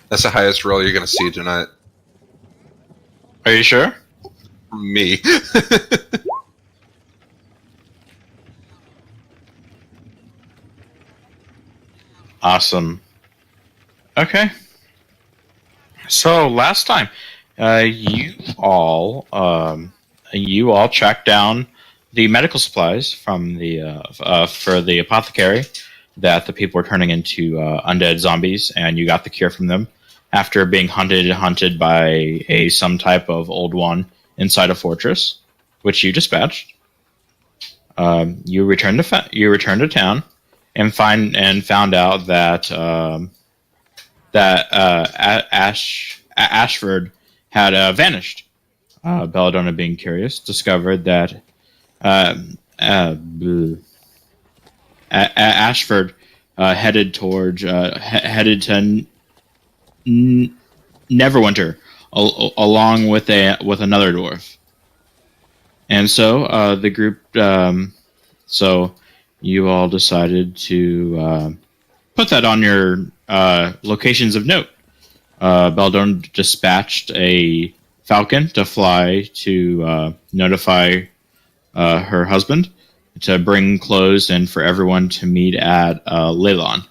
That's the highest roll you're gonna see tonight. Are you sure? Me. Awesome. Okay. So last time, you all tracked down the medical supplies from the for the apothecary that the people were turning into undead zombies, and you got the cure from them after being hunted by some type of old one inside a fortress, which you dispatched. You returned to town and found out that Ashford had vanished. Belladonna, being curious, discovered that Ashford headed to Neverwinter, along with another dwarf, and so the group. So you all decided to put that on your locations of note. Belladonna dispatched a falcon to fly to notify her husband to bring clothes and for everyone to meet at Leylon.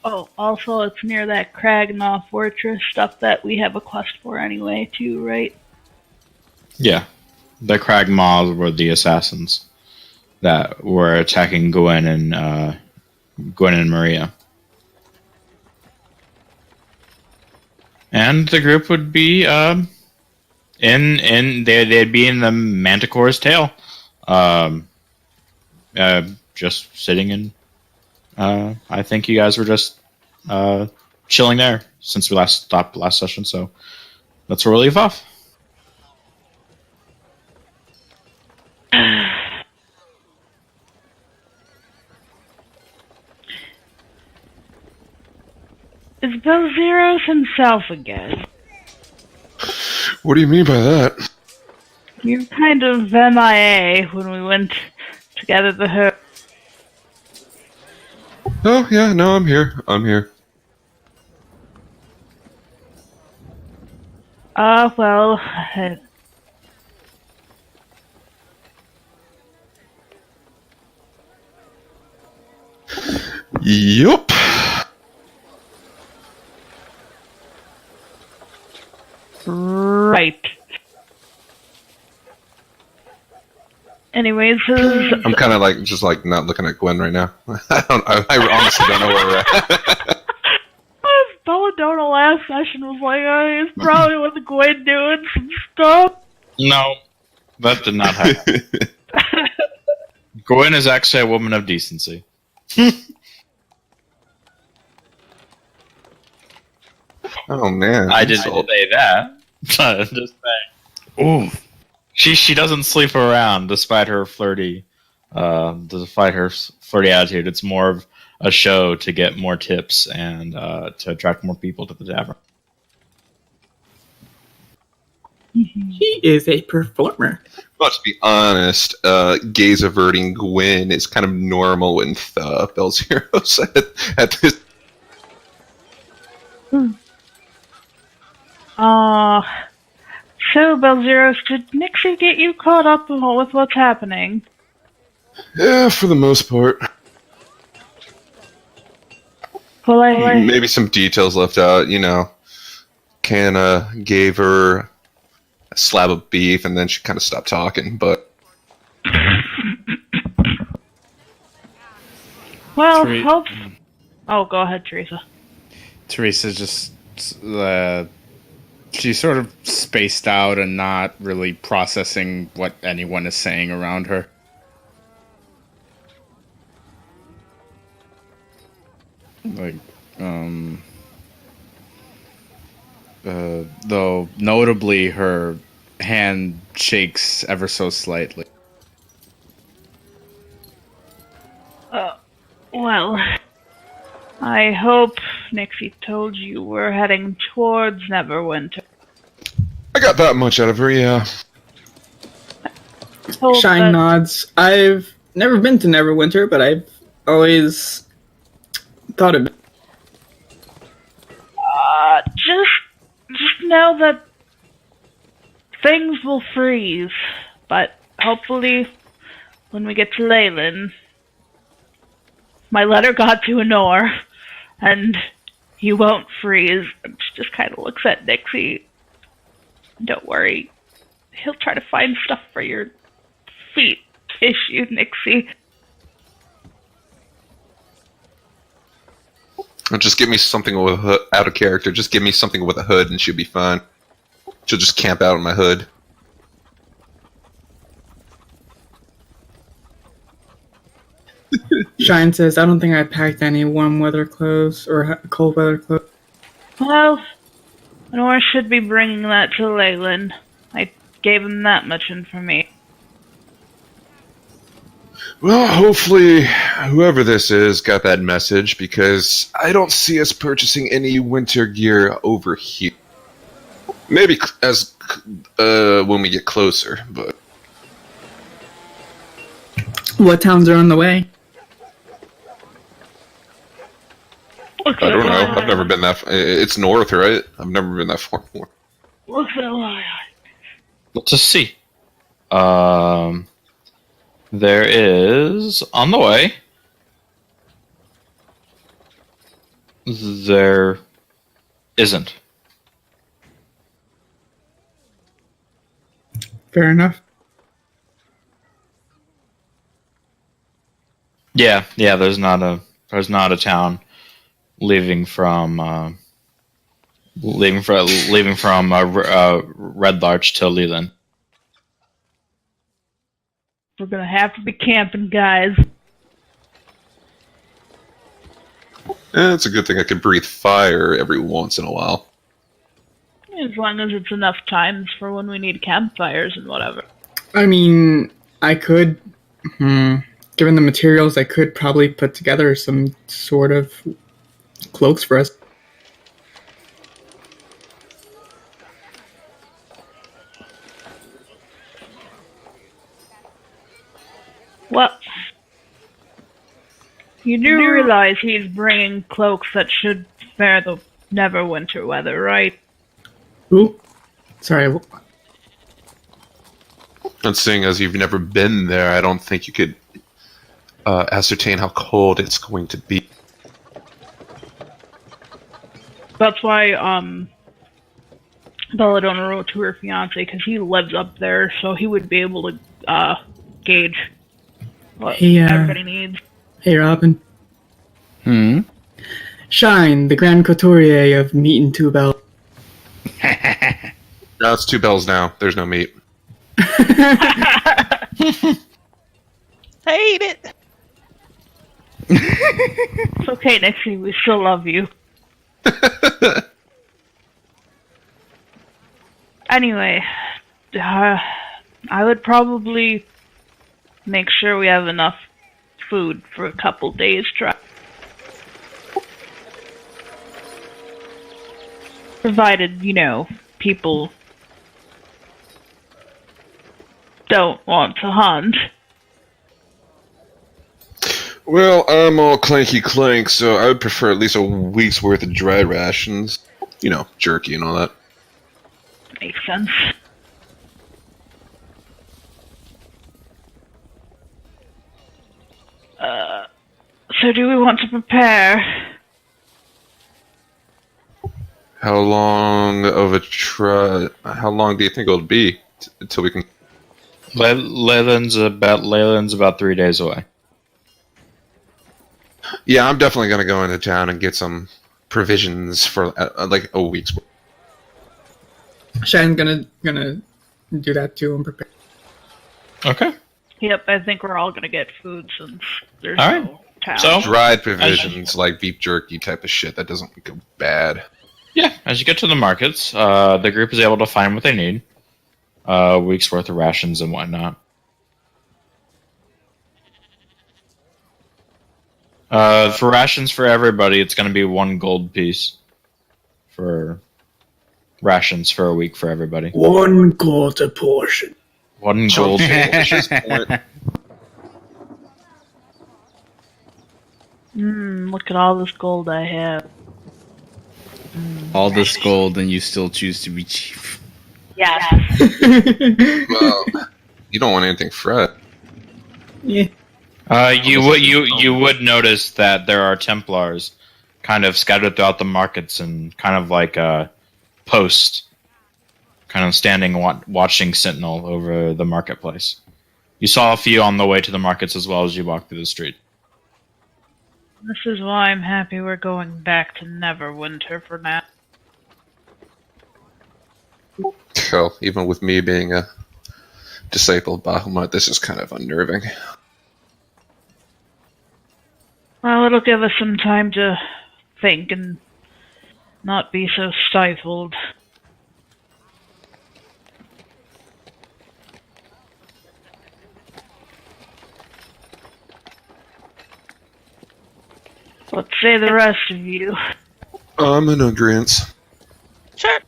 Oh, also it's near that Kragnaw fortress stuff that we have a quest for anyway, too, right? Yeah. The Crag Maws were the assassins that were attacking Gwen and Maria. And the group would be they'd be in the Manticore's tail, just sitting in. I think you guys were just chilling there since we stopped last session, so that's where we'll leave off. Is Belzeros himself again? What do you mean by that? You're kind of MIA when we went to gather the herb. Oh, yeah, no, I'm here. Well, Yup. right. Anyways, I'm kind of just not looking at Gwen right now. I honestly don't know where we're at. Belladonna last session was like, it's probably with Gwen doing some stuff. No, that did not happen. Gwen is actually a woman of decency. Oh man, I didn't say that. I'm just saying. Ooh, she doesn't sleep around despite her flirty attitude. It's more of a show to get more tips and to attract more people to the tavern. He is a performer. But to be honest, gaze averting Gwen is kind of normal with Belzeros at this. So Belzeros, did Nixie get you caught up with what's happening? Yeah, for the most part. Well, maybe some details left out. Canna gave her a slab of beef, and then she kind of stopped talking. But well, hope. Oh, go ahead, Teresa. Teresa just she's sort of spaced out and not really processing what anyone is saying around her. Though notably her hand shakes ever so slightly. Well, I hope Nixie told you we're heading towards Neverwinter. I got that much out of her, yeah. Shine nods. I've never been to Neverwinter, but I've always thought of it. Just know that things will freeze, but hopefully when we get to Leyland, my letter got to Honor, and he won't freeze. And she just kind of looks at Nixie. Don't worry, he'll try to find stuff for your feet issue, Nixie. Just give me something with a hood, out of character. Just give me something with a hood and she'll be fine. She'll just camp out on my hood. Shine says, I don't think I packed any warm weather clothes or cold weather clothes. Well, Honor should be bringing that to Leyland. I gave him that much information. Well, hopefully whoever this is got that message, because I don't see us purchasing any winter gear over here. Maybe as when we get closer, but What towns are on the way? I don't know. I've never been that far. It's north, right? I've never been that far north. What's that lie? Let's just see. There is on the way. There isn't. Fair enough. Yeah. There's not a town leaving from Red Larch to Leland. We're gonna have to be camping, guys. It's a good thing I can breathe fire every once in a while. As long as it's enough times for when we need campfires and whatever. I mean, I could, given the materials, I could probably put together some sort of cloaks for us. Well, you do realize he's bringing cloaks that should bear the Neverwinter weather, right? Ooh, sorry. And seeing as you've never been there, I don't think you could ascertain how cold it's going to be. That's why Belladonna wrote to her fiance, because he lives up there, so he would be able to gauge what everybody needs. Hey, Robin. Shine, the Grand Couturier of Meat and Two Bells. No, it's 2 bells now. There's no meat. Hate it! It's okay, Nixie, we still love you. Anyway, I would probably make sure we have enough food for a couple days' try. Provided, people don't want to hunt. Well, I'm all clanky clank, so I would prefer at least a week's worth of dry rations. Jerky and all that. Makes sense. So do we want to prepare? How long of a how long do you think it'll be until we can... Leyland's about 3 days away. Yeah, I'm definitely going to go into town and get some provisions for like a week's worth. Shine's gonna do that too and prepare. Okay. Yep, I think we're all gonna get food since there's All right. no town. So- Dried provisions like beef jerky type of shit that doesn't go bad. Yeah, as you get to the markets, the group is able to find what they need. A week's worth of rations and whatnot. For rations for everybody, it's going to be 1 gold piece for rations for a week for everybody. 1 gold a portion. 1 gold. Delicious point. Look at all this gold I have. All this gold, and you still choose to be chief. Yes. Well, you don't want anything fresh. Yeah. You would notice that there are Templars kind of scattered throughout the markets and kind of like a post, kind of standing watching sentinel over the marketplace. You saw a few on the way to the markets as well as you walked through the street. This is why I'm happy we're going back to Neverwinter for now. Hell, even with me being a disciple of Bahamut, this is kind of unnerving. Well, it'll give us some time to think and not be so stifled. What say the rest of you? I'm in agreement. Sure.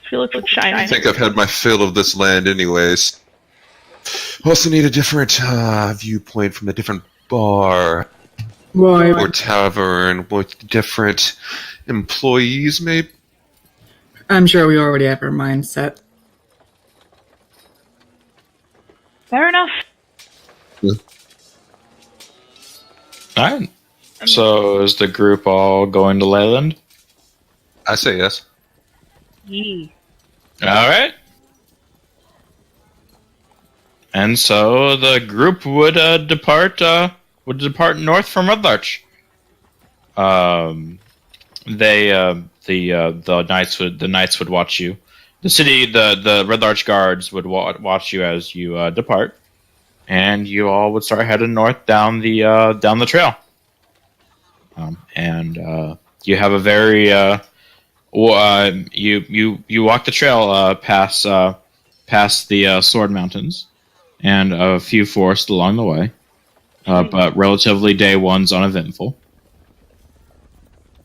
She looks like I shiny. think I've had my fill of this land anyways. Also need a different viewpoint from a different bar Well, or tavern with different employees, maybe? I'm sure we already have our mindset. Fair enough. Alright. So is the group all going to Leyland? I say yes. Yee. Alright. And so the group would depart north from Red Larch. The knights would watch you. The Red Larch guards would watch you as you depart, and you all would start heading north down the trail. You have a very you walk the trail past the Sword Mountains and a few forests along the way, but relatively day one's uneventful.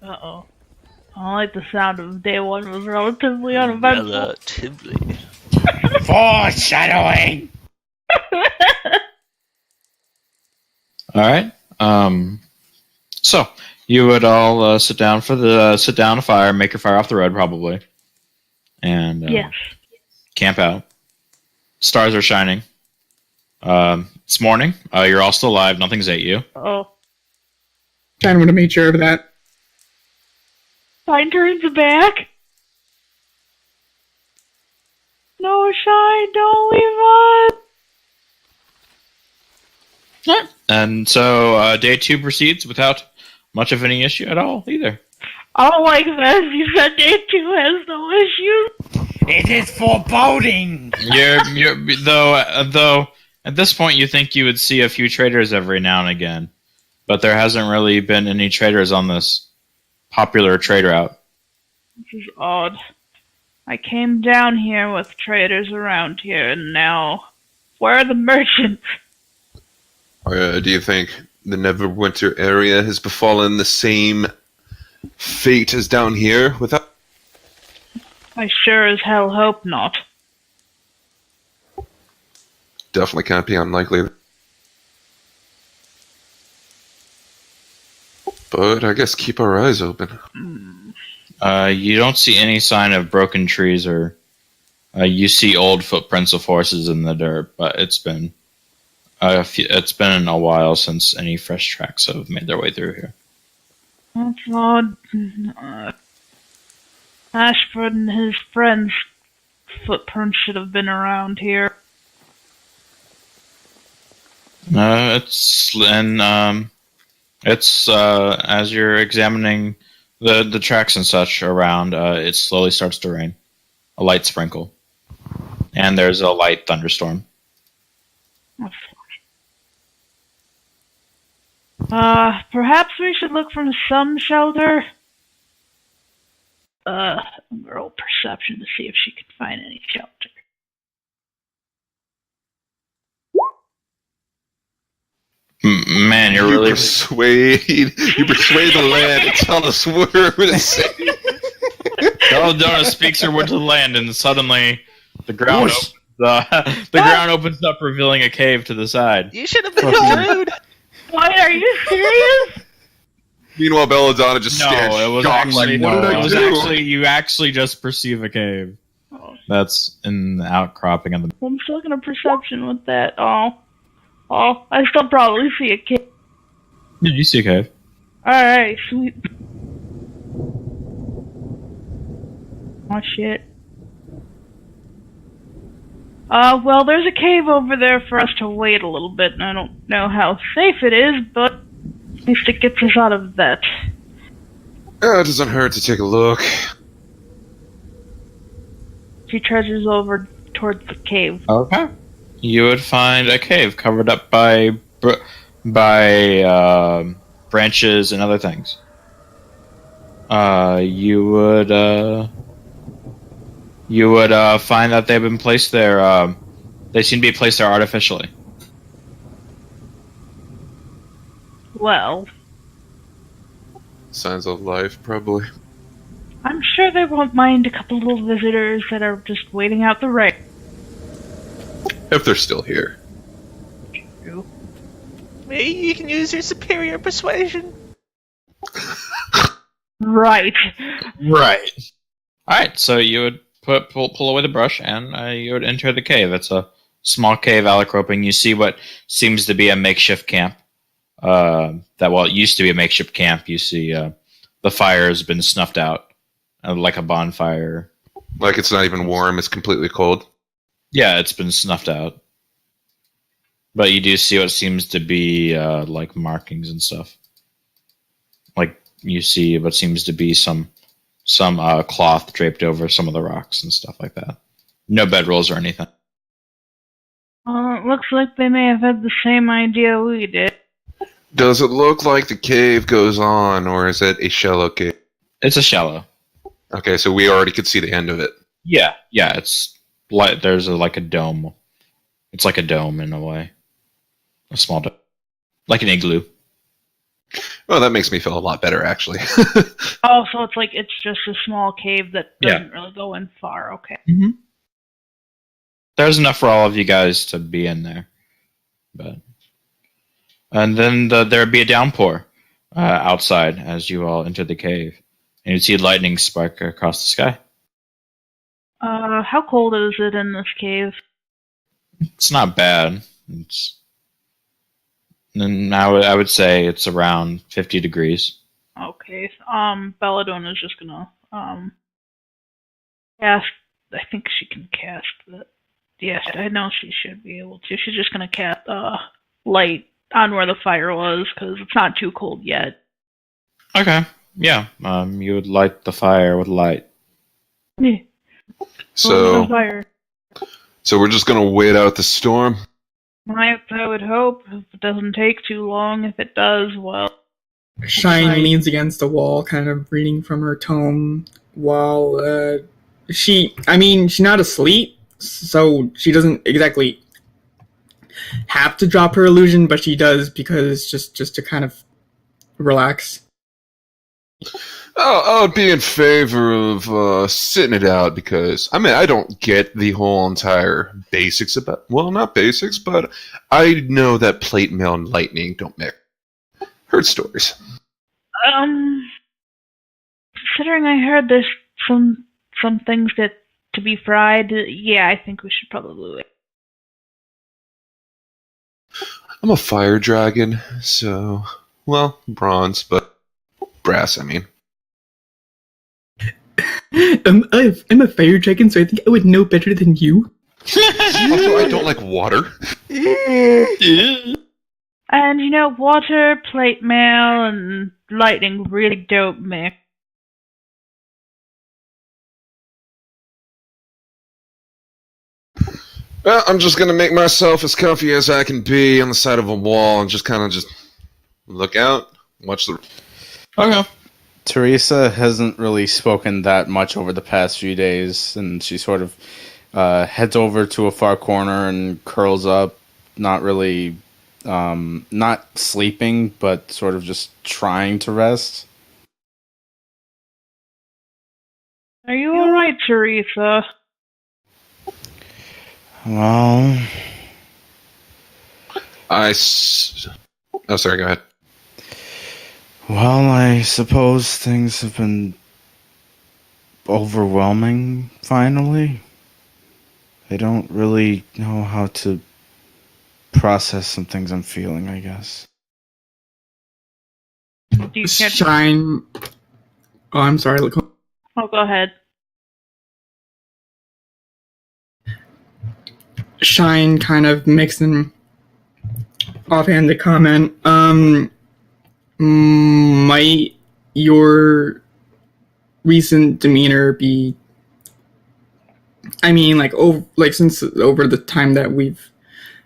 Uh-oh. I don't like the sound of day one was relatively uneventful. Relatively. Foreshadowing! All right. So you would all sit down a fire, make your fire off the road probably, and Yes. camp out. Stars are shining. It's morning. You're all still alive. Nothing's ate you. Oh. Kind of want to make sure of that. Shine turns back. No, Shine, don't leave us. Alright. And so day 2 proceeds without much of any issue at all either. I don't like this. You said day 2 has no issue. It is foreboding! Though at this point you think you would see a few traders every now and again, but there hasn't really been any traders on this popular trade route. This is odd. I came down here with traders around here, and now where are the merchants? Do you think the Neverwinter area has befallen the same fate as down here without? I sure as hell hope not. Definitely can't be unlikely. But I guess keep our eyes open. You don't see any sign of broken trees or you see old footprints of horses in the dirt, but it's been a while since any fresh tracks have made their way through here. That's odd. Ashford and his friends' footprints should have been around here. It's as you're examining the tracks and such around, it slowly starts to rain. A light sprinkle. And there's a light thunderstorm. Perhaps we should look for some shelter. Roll perception to see if she can find any shelter. Man, you're really persuade the land and tell us where we're safe. Belladonna speaks her word to the land, and suddenly the ground The ground opens up, revealing a cave to the side. You should have been rude. What, are you serious? Meanwhile, Belladonna just stands No, it was shocked, actually like, what did it I was do? actually you actually just perceive a cave. Oh, That's in the outcropping of the. I'm still gonna perception with that. Oh, I still probably see a kid. Did you see a cave? Alright, sweet. Oh shit. Well, there's a cave over there for us to wait a little bit, and I don't know how safe it is, but at least it gets us out of that. It doesn't hurt to take a look. She trudges over towards the cave. Okay. You would find a cave covered up by branches and other things. You would find that they've been placed there. They seem to be placed there artificially. Well, Signs of life, probably. I'm sure they won't mind a couple little visitors that are just waiting out the rain. If they're still here. Maybe you can use your superior persuasion. Right. Right. All right. So you would pull away the brush, and you would enter the cave. It's a small cave outcropping. You see what seems to be a makeshift camp. It used to be a makeshift camp. You see the fire has been snuffed out, like a bonfire. Like it's not even warm, it's completely cold. Yeah, it's been snuffed out. But you do see what seems to be like markings and stuff. Like you see what seems to be some cloth draped over some of the rocks and stuff like that. No bedrolls or anything. It looks like they may have had the same idea we did. Does it look like the cave goes on, or is it a shallow cave? It's a shallow. Okay, so we already could see the end of it. Yeah. It's like there's like a dome. It's like a dome in a way, a small dome, like an igloo. Oh, that makes me feel a lot better, actually. Oh, so it's just a small cave that doesn't really go in far. Okay. Mm-hmm. There's enough for all of you guys to be in there, and then there'd be a downpour outside as you all enter the cave, and you'd see lightning spark across the sky. How cold is it in this cave? It's not bad. I would say it's around 50 degrees. Okay. Belladonna's just gonna cast. I think she can cast that. Yes, I know she should be able to. She's just gonna cast light on where the fire was because it's not too cold yet. Okay. Yeah. You would light the fire with light. Yeah. So, Fire. so we're just gonna wait out the storm. I would hope if it doesn't take too long. If it does, well. Shine Right. leans against the wall, kind of reading from her tome, while she's not asleep, so she doesn't exactly have to drop her illusion, but she does because just to kind of relax. I would be in favor of sitting it out because, I don't get the whole entire basics about... Well, not basics, but I know that plate mail and lightning don't mix. Heard stories. Considering I heard there's some things that to be fried, yeah, I think we should probably wait. I'm a fire dragon, so... Well, bronze, but... Brass, I mean. I'm a fire dragon, so I think I would know better than you. Also, I don't like water. And water, plate mail, and lightning really don't mix. Well, I'm just gonna make myself as comfy as I can be on the side of a wall and just look out, watch the... Okay. Teresa hasn't really spoken that much over the past few days, and she sort of heads over to a far corner and curls up, not really, not sleeping, but sort of just trying to rest. Are you alright, Teresa? Well, Oh, sorry, go ahead. I suppose things have been overwhelming finally. I don't really know how to process some things I'm feeling, I guess. Do you care? Shine. Oh, I'm sorry. Look. Oh, go ahead. Shine kind of makes an offhanded comment. Might your recent demeanor be? I mean, since over the time that we've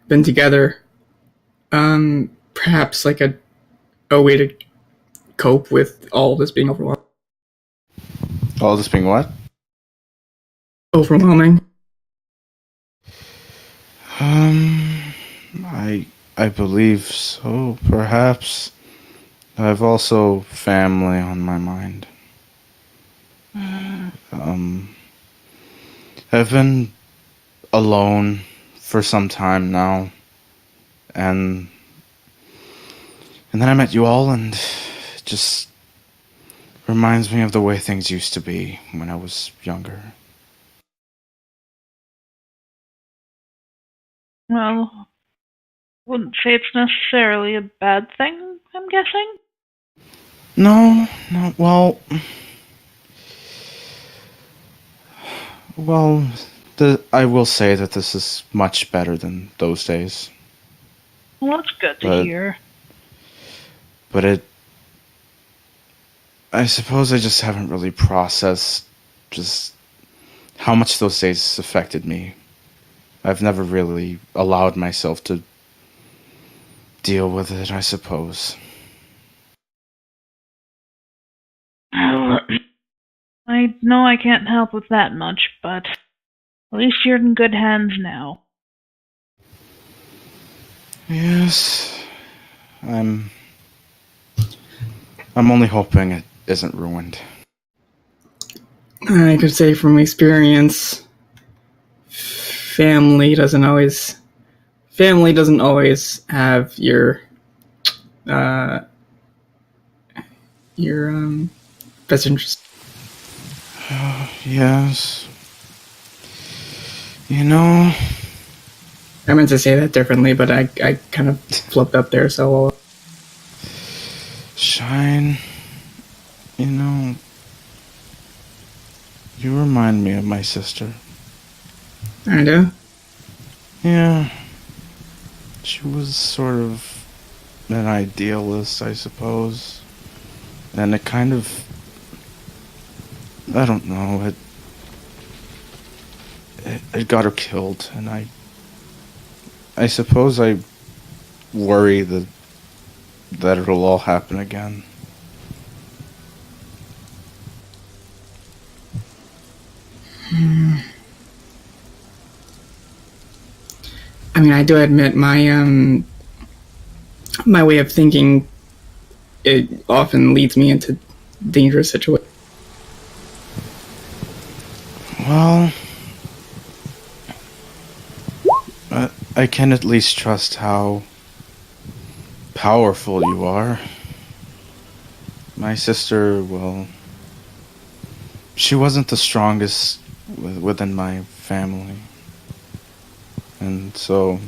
been together, perhaps like a way to cope with all this being All this being what? overwhelming. I believe so, perhaps. I've also family on my mind. I've been alone for some time now, and then I met you all, and it just reminds me of the way things used to be when I was younger. Well, wouldn't say it's necessarily a bad thing, I'm guessing? No, I will say that this is much better than those days. Well, that's good to But- hear. But I suppose I just haven't really processed just how much those days affected me. I've never really allowed myself to deal with it, I suppose. Well, I know I can't help with that much, but at least you're in good hands now. Yes, I'm only hoping it isn't ruined. I could say from experience, family doesn't always have uh, your best interest. Yes. You know, I meant to say that differently, but I kind of flipped up there. So Shine, you know, you remind me of my sister. I do. Yeah. She was sort of an idealist, I suppose. And it kind of, I don't know, it got her killed, and I suppose I worry that it'll all happen again. I mean, I do admit my way of thinking, it often leads me into dangerous situations. Well, I can at least trust how powerful you are. My sister, well, she wasn't the strongest within my family. And so,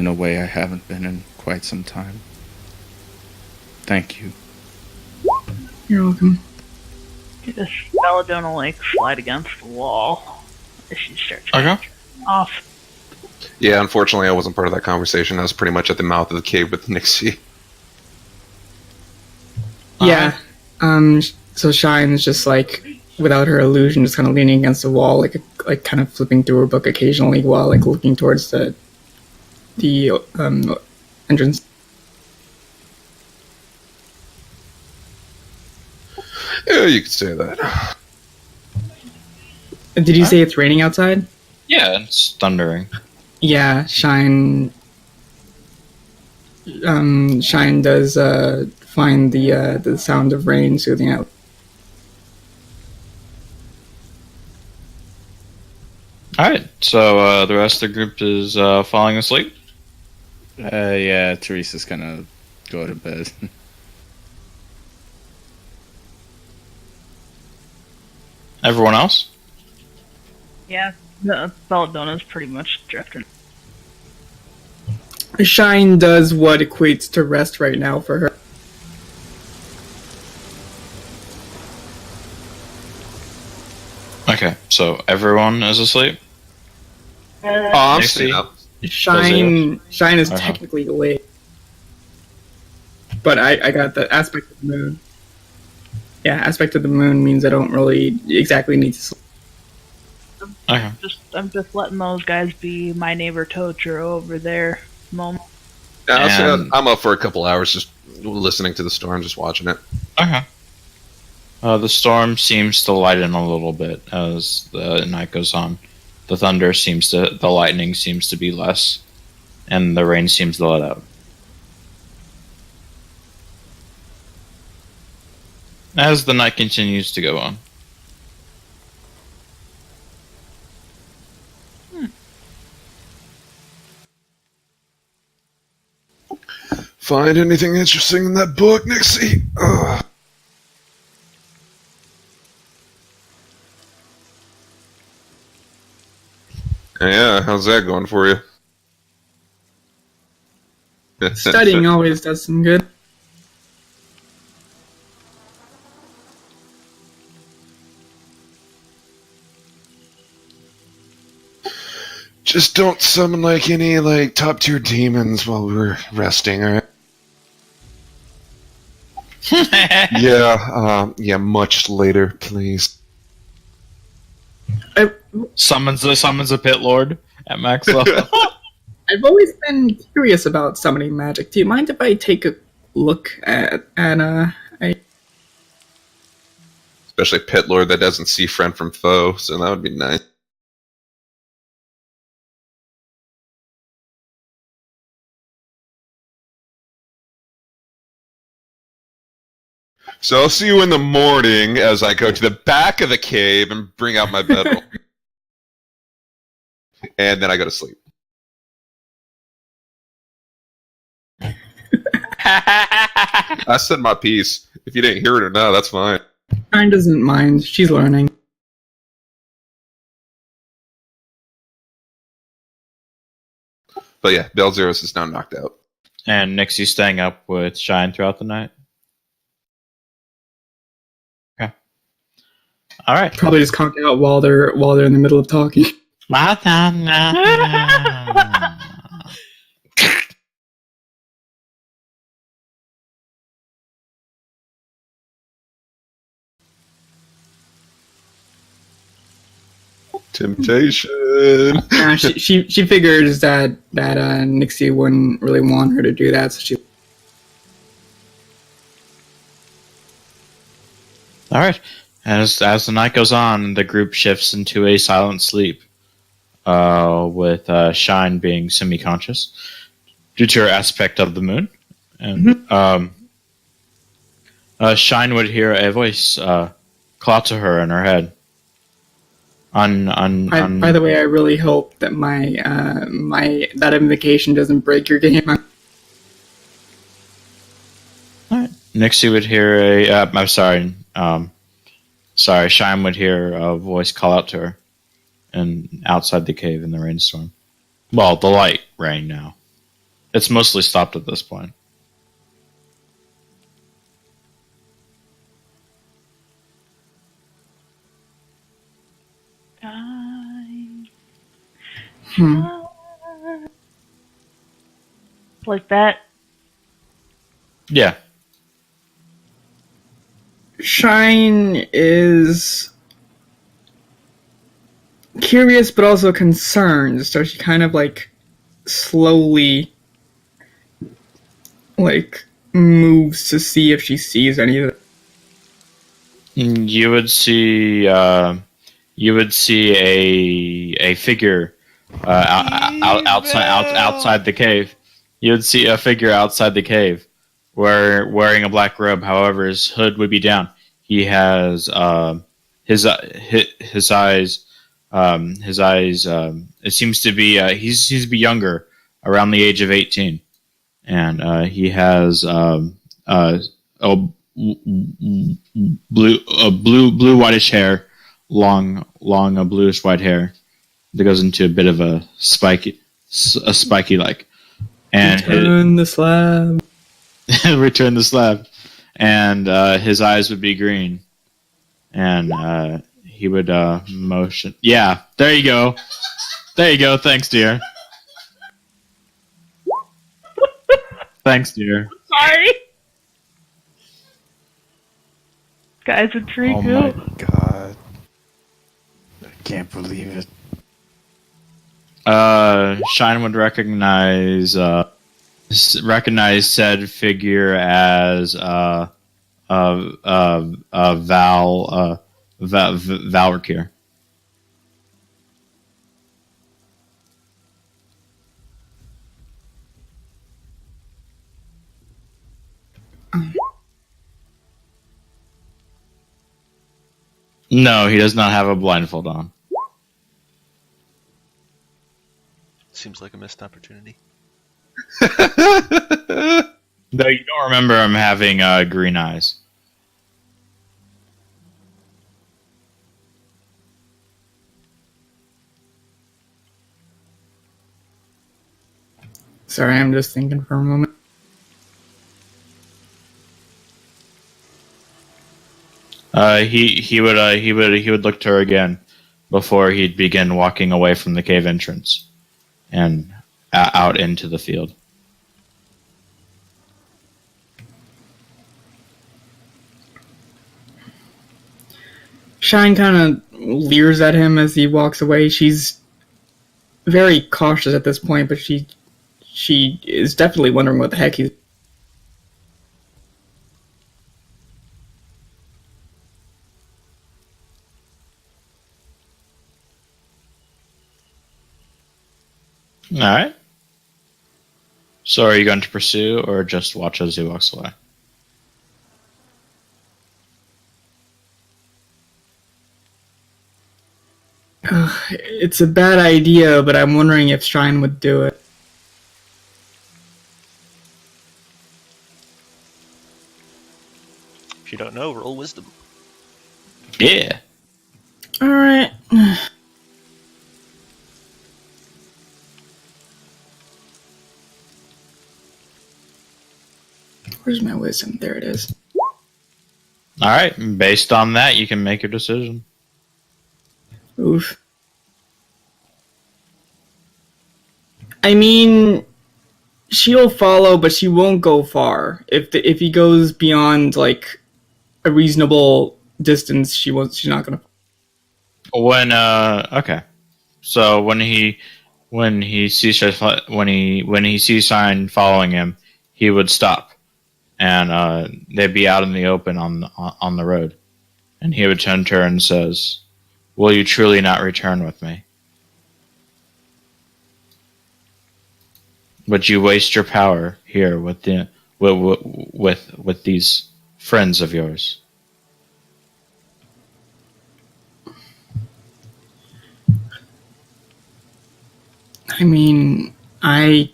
in a way I haven't been in quite some time. Thank you. You're welcome. Just Belladonna like slide against the wall as she starts Okay. off. Yeah, unfortunately, I wasn't part of that conversation. I was pretty much at the mouth of the cave with Nixie. Yeah. So Shine's just like, without her illusion, just kind of leaning against the wall, like kind of flipping through her book occasionally while like looking towards the entrance. Yeah, you could say that. Did you say it's raining outside? Yeah, it's thundering. Yeah, Shine does find the sound of rain soothing out. Alright, so the rest of the group is falling asleep. Yeah, Teresa's gonna go to bed. Everyone else? Yeah, the Belladonna's pretty much drifting. Shine does what equates to rest right now for her. Okay, so everyone is asleep? Oh, I'm Nixie? staying up. Shine is Uh-huh. technically awake, but I got the aspect of the moon. Yeah, aspect of the moon means I don't really exactly need to sleep. Okay. I'm just letting those guys be my neighbor Totoro over there. Moment. Yeah, I'll say And- I'm up for a couple hours just listening to the storm, just watching it. Okay. The storm seems to lighten a little bit as the night goes on. The lightning seems to be less, and the rain seems to let out. As the night continues to go on. Find anything interesting in that book, Nixie? Ugh. Yeah, how's that going for you? Studying always does some good. Just don't summon any top tier demons while we're resting, alright? Yeah, much later, please. Summons a pit lord at max level. I've always been curious about summoning magic. Do you mind if I take a look at Especially Pit Lord that doesn't see friend from foe, so that would be nice. So I'll see you in the morning as I go to the back of the cave and bring out my bedroll. And then I go to sleep. I said my piece. If you didn't hear it or not, that's fine. Shine doesn't mind. She's learning. But yeah, Belzeros is now knocked out. And Nixie's staying up with Shine throughout the night. Okay. Alright. Probably just conk out while they're in the middle of talking. Temptation. She figures that Nixie wouldn't really want her to do that, so she. Alright. As the night goes on, the group shifts into a silent sleep. With Shine being semi-conscious due to her aspect of the moon. And Shine would hear a voice call out to her in her head. By the way, I really hope that my that invocation doesn't break your game. Alright. Nixie would hear Shine would hear a voice call out to her, and outside the cave in the rainstorm. Well, the light rain now. It's mostly stopped at this point. Hmm. Like that. Yeah. Shine is curious but also concerned, so she kind of like slowly like moves to see if she sees any of it. You would see a figure outside the cave. You would see a figure outside the cave, wearing a black robe. However, his hood would be down. He has his eyes. His eyes. It seems to be he seems to be younger, around the age of 18, and he has a blue whitish hair, long bluish white hair that goes into a bit of a spiky like, and Turn the slab. return the slab, and his eyes would be green, and he would motion. Yeah, there you go. Thanks, dear. Thanks, dear. Sorry. Guys, it's pretty Oh cool. my god. I can't believe it. Shine would recognize said figure as Valrakir. No, he does not have a blindfold on. Seems like a missed opportunity. No, you don't remember him having green eyes. Sorry, I'm just thinking for a moment. He would look to her again before he'd begin walking away from the cave entrance and out into the field. Shine kind of leers at him as he walks away. She's very cautious at this point, but she is definitely wondering what the heck he's. All right. So, are you going to pursue or just watch as he walks away? It's a bad idea, but I'm wondering if Shine would do it. If you don't know, roll wisdom. Yeah. Alright. Where's my wisdom? There it is. All right. Based on that, you can make your decision. Oof. I mean, she'll follow, but she won't go far. If he goes beyond like a reasonable distance, she's not gonna. When okay, so when he sees Shine following him, he would stop, and they'd be out in the open on the road, and he would turn to her and says, "Will you truly not return with me? Would you waste your power here with with these friends of yours?" I mean, I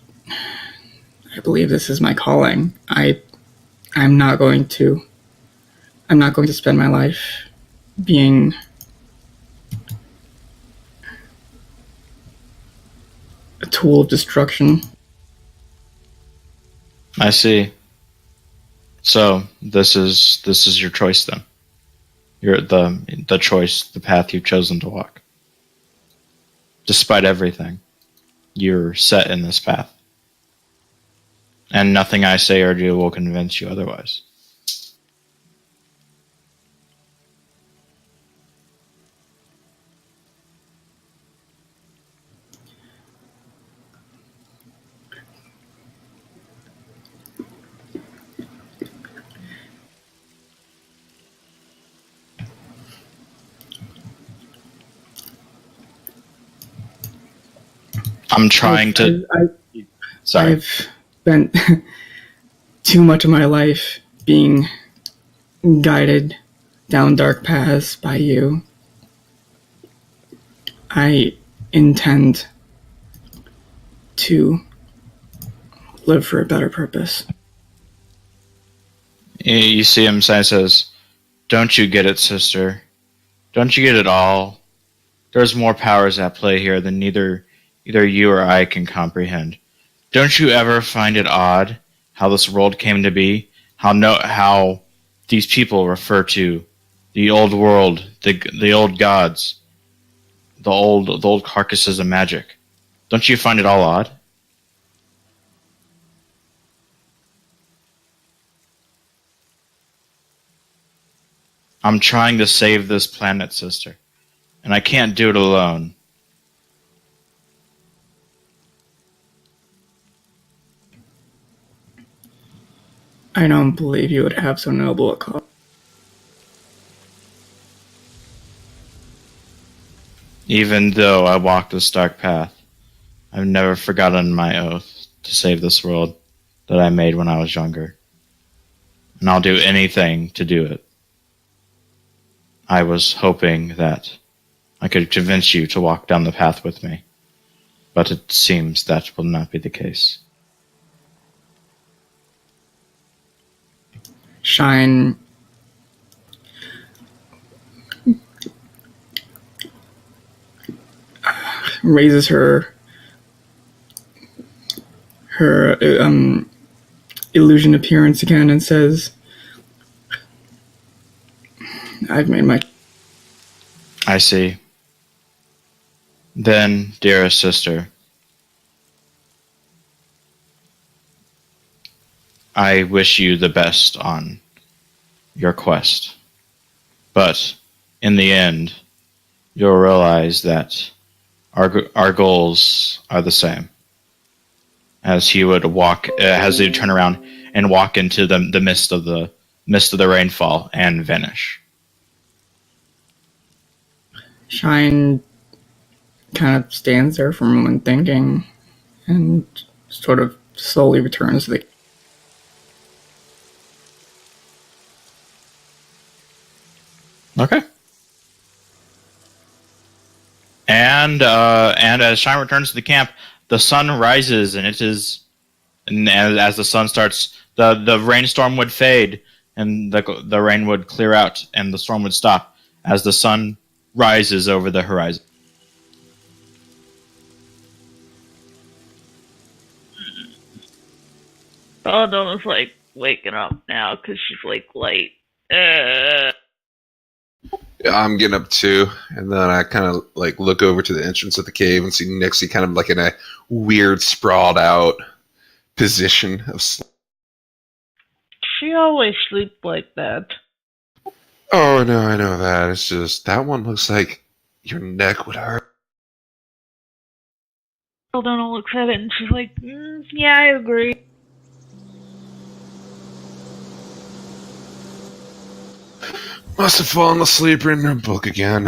believe this is my calling. I'm not going to spend my life being a tool of destruction. I see. So this is your choice then. You're the choice, the path you've chosen to walk. Despite everything, you're set in this path. And nothing I say or do will convince you otherwise. I'm trying to. Sorry. I've spent too much of my life being guided down dark paths by you. I intend to live for a better purpose. You see him say, says, "Don't you get it, sister? Don't you get it all? There's more powers at play here than either you or I can comprehend. Don't you ever find it odd how this world came to be? How these people refer to the old world, the old gods, the old carcasses of magic? Don't you find it all odd?" I'm trying to save this planet, sister, and I can't do it alone. I don't believe you would have so noble a cause. Even though I walk this dark path, I've never forgotten my oath to save this world that I made when I was younger. And I'll do anything to do it. I was hoping that I could convince you to walk down the path with me, but it seems that will not be the case. Shine raises her illusion appearance again and says, "I've made my..." I see. Then, dearest sister, I wish you the best on your quest. But in the end, you'll realize that our goals are the same. As he would walk, as he would turn around and walk into the mist of the rainfall and vanish. Shine kind of stands there for a moment thinking and sort of slowly returns to the... Okay. And as Shine returns to the camp, the sun rises, and as the sun starts, the rainstorm would fade, and the rain would clear out, and the storm would stop as the sun rises over the horizon. Belladonna's like waking up now because she's like late. Yeah, I'm getting up too, and then I kind of like look over to the entrance of the cave and see Nixie kind of like in a weird sprawled out position of sleep. She always sleeps like that. Oh no, I know that. It's just that one looks like your neck would hurt. Belladonna looks at it and she's like, yeah, I agree. Must have fallen asleep reading her book again.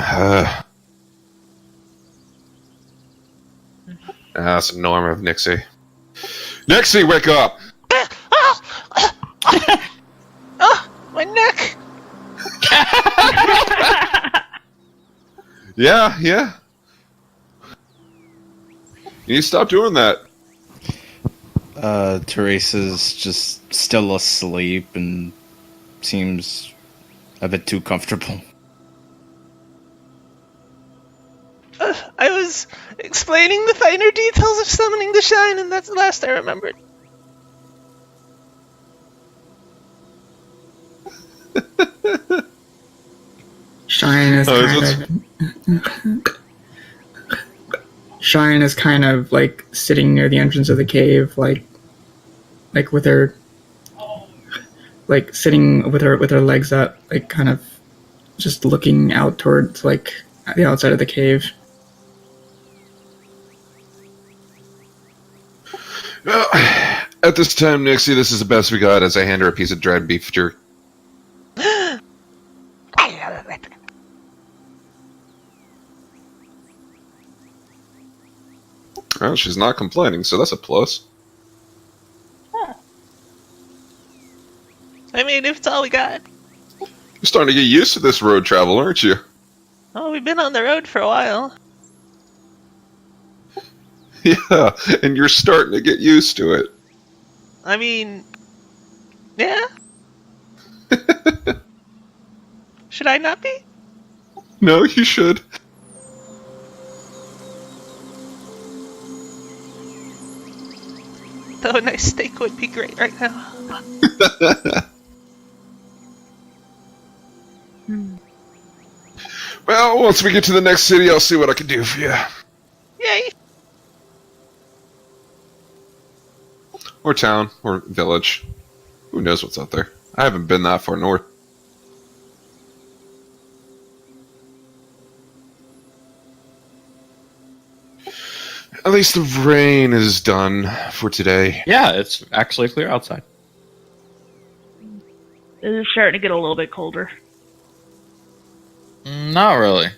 That's a norm of Nixie. Nixie, wake up! Oh, my neck! Yeah. You need to stop doing that. Teresa's just still asleep and seems a bit too comfortable. I was explaining the finer details of summoning the shine, and that's the last I remembered. Shine is Shine is kind of like sitting near the entrance of the cave, like with her, like sitting with her legs up, like kind of just looking out towards like the outside of the cave. Well, at this time, Nixie, this is the best we got as I hand her a piece of dried beef jerky. Well, she's not complaining, so that's a plus. I mean, if it's all we got. You're starting to get used to this road travel, aren't you? Oh, we've been on the road for a while. Yeah, and you're starting to get used to it. I mean, yeah. Should I not be? No, you should. Though a nice steak would be great right now. Well, once we get to the next city, I'll see what I can do for you. Yay! Or town, or village. Who knows what's out there? I haven't been that far north. At least the rain is done for today. Yeah, it's actually clear outside. It is starting to get a little bit colder. Not really. I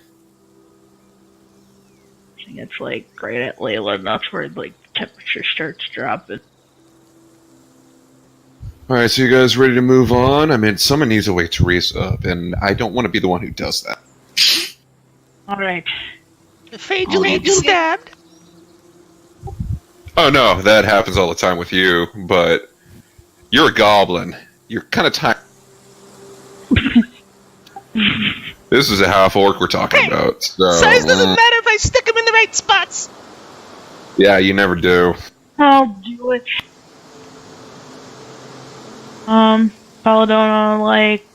think it's like right at Leyland. That's where like temperature starts dropping. Alright, so you guys ready to move on? I mean, someone needs to wake Teresa up, and I don't want to be the one who does that. Alright. Afraid you'll get stabbed. Oh no, that happens all the time with you, but you're a goblin. You're kind of tiny. This is a half orc we're talking about. So, Size doesn't matter if I stick them in the right spots. Yeah, you never do. I'll do it. Belladonna, like,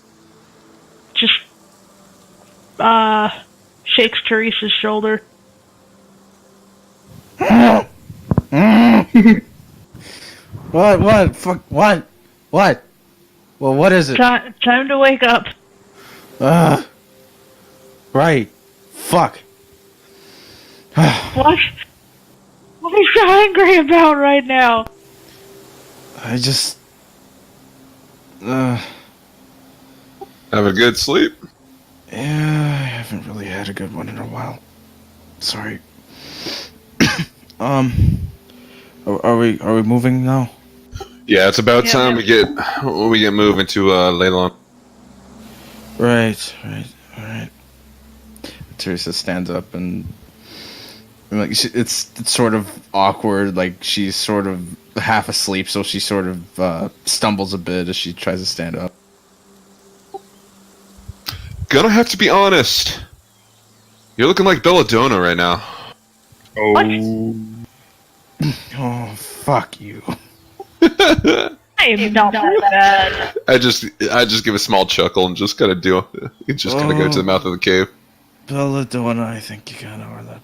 just, shakes Teresa's shoulder. What? Fuck, what? What? Well, what is it? Time to wake up. Right. Fuck. What? What are you so angry about right now? I just... Have a good sleep. Yeah, I haven't really had a good one in a while. Sorry. Are we moving now? Yeah, it's about Yeah, time yeah. we get moving to Leyland. Right. Alright. Teresa stands up and like it's sort of awkward, like she's sort of half asleep, so she sort of stumbles a bit as she tries to stand up. Gonna have to be honest. You're looking like Belladonna right now. Oh, fuck you. I am not bad. I just give a small chuckle and just kind of go to the mouth of the cave. Belladonna, I think you kind of are that.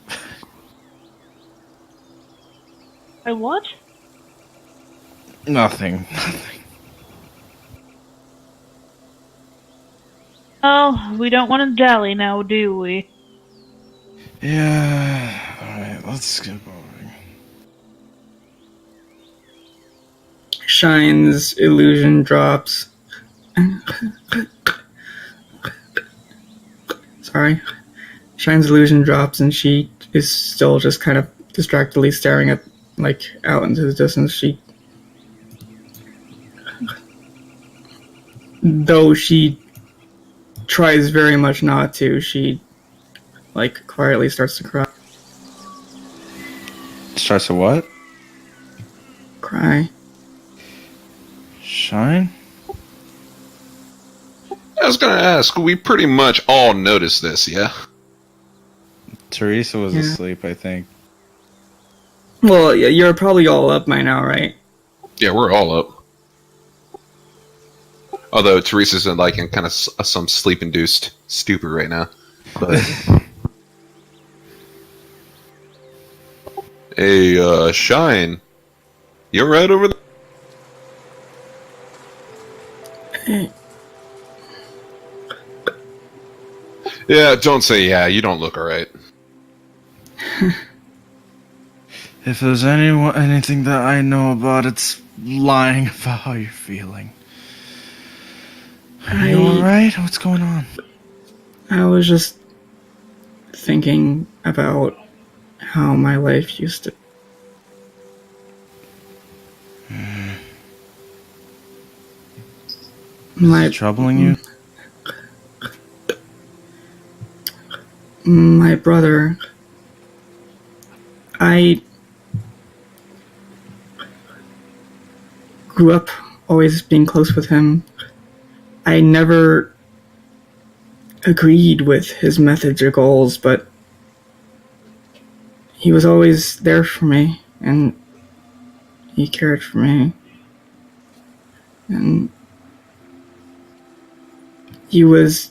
I what? Nothing. Oh, we don't want to dally now, do we? Yeah. Alright, let's get moving. Shine's illusion drops. Sorry. Shine's illusion drops and she is still just kind of distractedly staring at, like, out into the distance. Though she tries very much not to, she, like, quietly starts to cry. Starts to what? Cry. Shine? I was gonna ask, we pretty much all noticed this, yeah? Teresa was Yeah. asleep, I think. Well, yeah, you're probably all up by now, right? Yeah, we're all up. Although Teresa's in like in kind of some sleep-induced stupor right now. But hey, Shine, you alright over there? Yeah, don't say yeah. You don't look alright. If there's anything that I know about, it's lying about how you're feeling. Are you alright? What's going on? I was just thinking about how my life used to. Is it troubling you? My brother. I grew up always being close with him. I never agreed with his methods or goals, but he was always there for me, and he cared for me. And he was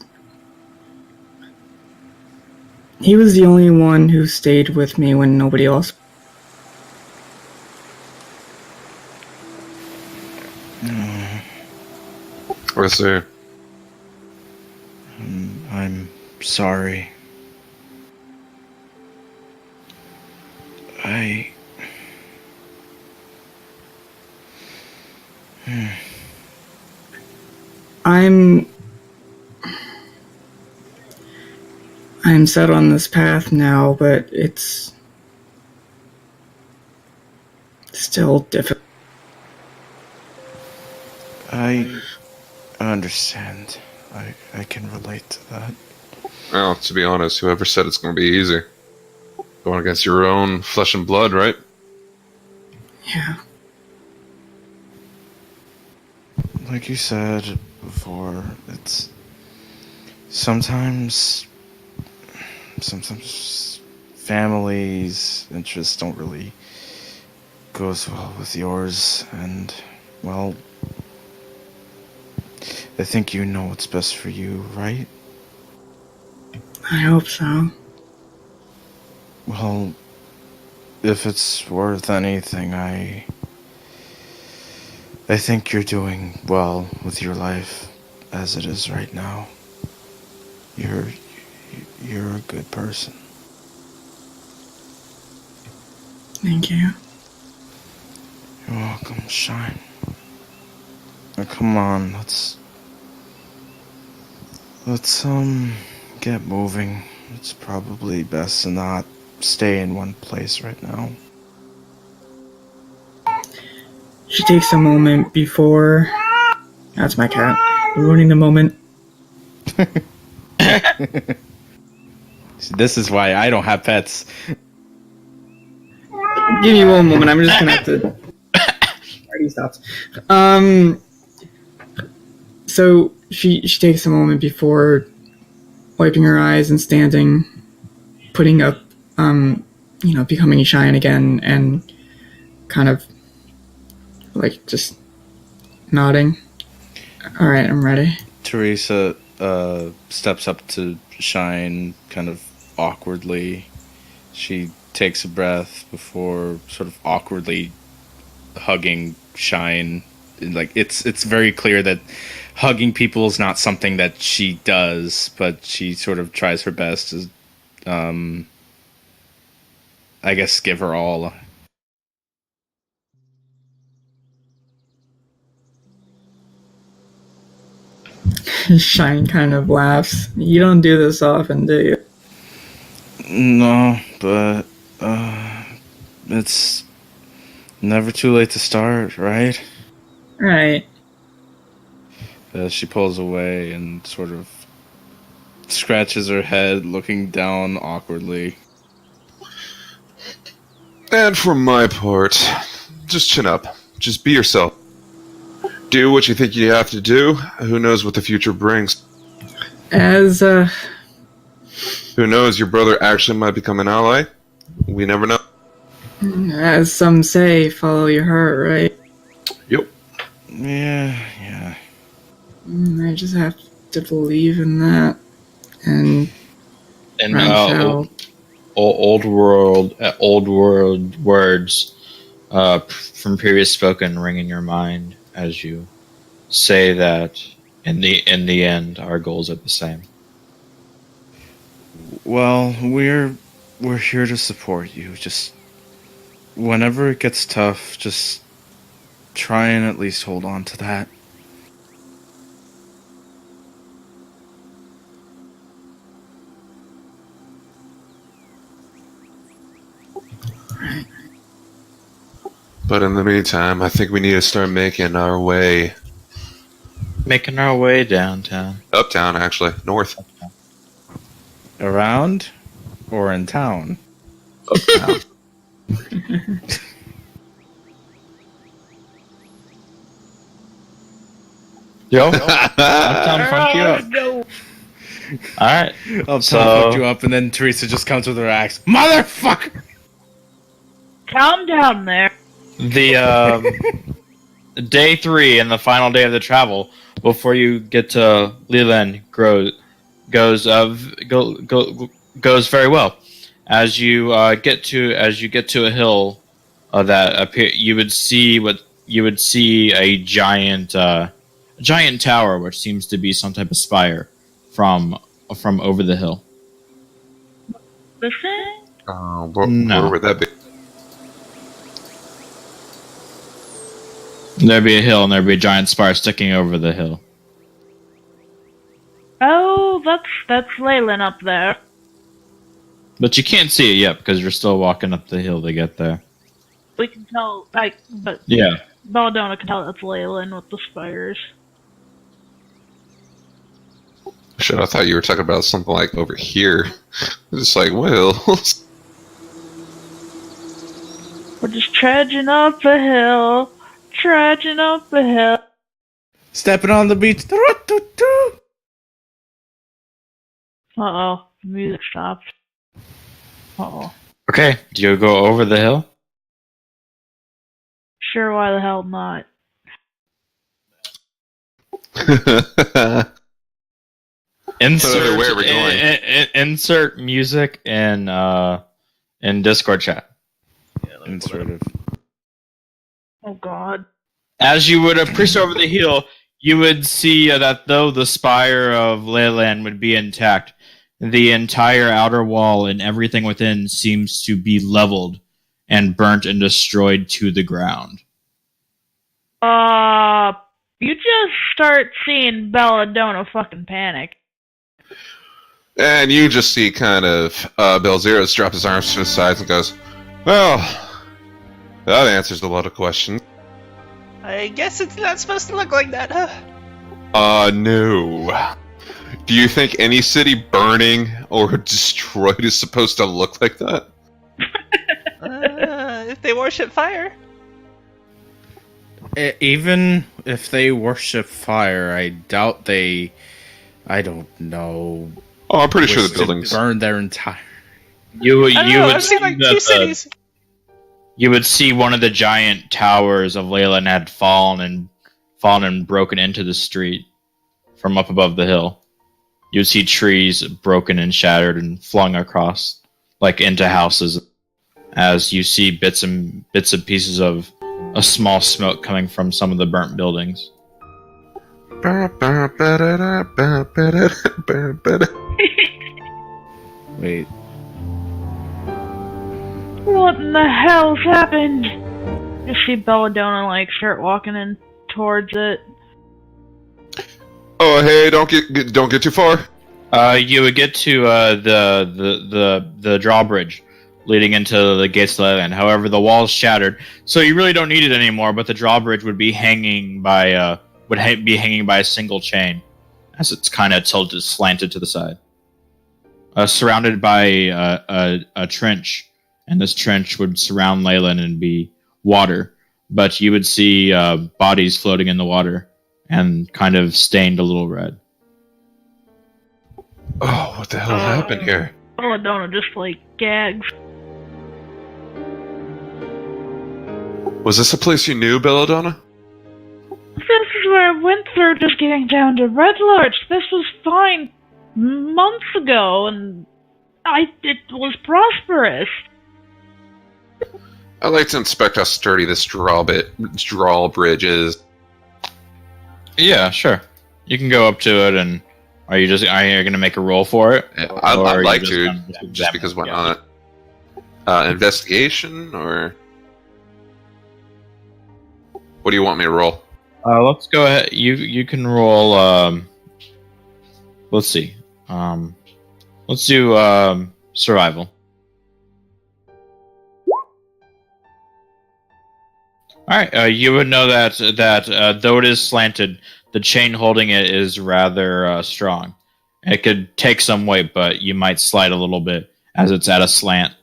the only one who stayed with me when nobody else. What's there? I'm sorry. I'm set on this path now, but it's still difficult. I understand. I can relate to that. Well, to be honest, whoever said it's going to be easy? Going against your own flesh and blood, right? Yeah. Like you said before, it's sometimes families' interests don't really go as well with yours, and, well, I think you know what's best for you, right? I hope so. Well, if it's worth anything, I think you're doing well with your life as it is right now. You're a good person. Thank you. You're welcome, Shine. Now, come on, let's get moving. It's probably best to not stay in one place right now. She takes a moment before. That's my cat. Ruining the moment. This is why I don't have pets. Give me one moment. I'm just gonna have to. Already stopped. So she takes a moment before wiping her eyes and standing, putting up, becoming Shine again, and kind of like just nodding. All right, I'm ready. Teresa steps up to Shine kind of awkwardly. She takes a breath before sort of awkwardly hugging Shine. Like it's very clear that hugging people is not something that she does, but she sort of tries her best to, I guess, give her all. Shine kind of laughs. You don't do this often, do you? No, but it's never too late to start, right? Right. She pulls away and sort of scratches her head, looking down awkwardly. And for my part, just chin up. Just be yourself. Do what you think you have to do. Who knows what the future brings? Who Who knows, your brother actually might become an ally? We never know. as some say, follow your heart, right? Yep. Yeah. I just have to believe in that. And And branch out. old world words from previous spoken ring in your mind as you say that in the end our goals are the same. Well, we're here to support you. Just whenever it gets tough, just try and at least hold on to that. But in the meantime, I think we need to start making our way Making our way downtown. uptown, actually, north. Around or in town? Uptown. Yo, uptown funk you up. No. All right. I'll So- fuck you up, and then Teresa just comes with her axe. Motherfucker! Calm down there. The day 3 and the final day of the travel before you get to Leland goes very well. As you get to a hill that appear, you would see a giant tower which seems to be some type of spire from over the hill. Listen. No. Where would that be? There'd be a hill and there'd be a giant spire sticking over the hill. Oh, that's Leyland up there. But you can't see it yet because you're still walking up the hill to get there. We can tell, but Yeah. Belladonna can tell that's Leyland with the spires. Shit, I thought you were talking about something like over here. It's like, well, We're just trudging up a hill, trudging up a hill. Stepping on the beach. Doo-doo-doo. Uh-oh, the music stopped. Uh-oh. Okay. Do you go over the hill? Sure, why the hell not? Insert where we're going. Insert music in Discord chat. And sort of. Oh god. As you would push over the hill, you would see that though the spire of Leyland would be intact, the entire outer wall and everything within seems to be leveled and burnt and destroyed to the ground. You just start seeing Belladonna fucking panic. and you just see kind of Belzeros drop his arms to his sides and goes, well, that answers a lot of questions. I guess it's not supposed to look like that, huh? No. Do you think any city burning or destroyed is supposed to look like that? If they worship fire. Even if they worship fire, I doubt they. I don't know. Oh, I'm pretty sure wish the to buildings... burn their entire. You I don't you know, would I've seen see like that two cities. you would see one of the giant towers of Leyland had fallen and broken into the street from up above the hill. You'd see trees broken and shattered and flung across, like into houses, as you see bits and pieces of a small smoke coming from some of the burnt buildings. Wait. What in the hell's happened? You see Belladonna like start walking in towards it. Oh, hey, don't get too far. You would get to the drawbridge leading into the gates of Leyland. However, the wall's shattered, so you really don't need it anymore. But the drawbridge would be hanging by a single chain, as it's kind of tilted, slanted to the side, surrounded by a trench. And this trench would surround Leyland and be water, but you would see bodies floating in the water and kind of stained a little red. Oh, what the hell happened here? Belladonna just like gags. Was this a place you knew, Belladonna? This is I went through just getting down to Red Larch. This was fine months ago, and it was prosperous. I'd like to inspect how sturdy this drawbridge is. Yeah, sure. You can go up to it, and are you going to make a roll for it? I'd Or are you like just to, gonna just examine because it? why Yeah. not? Investigation, or what do you want me to roll? Let's go ahead. You can roll. Let's see. Let's do survival. All right. You would know that though it is slanted, the chain holding it is rather strong. It could take some weight, but you might slide a little bit as it's at a slant.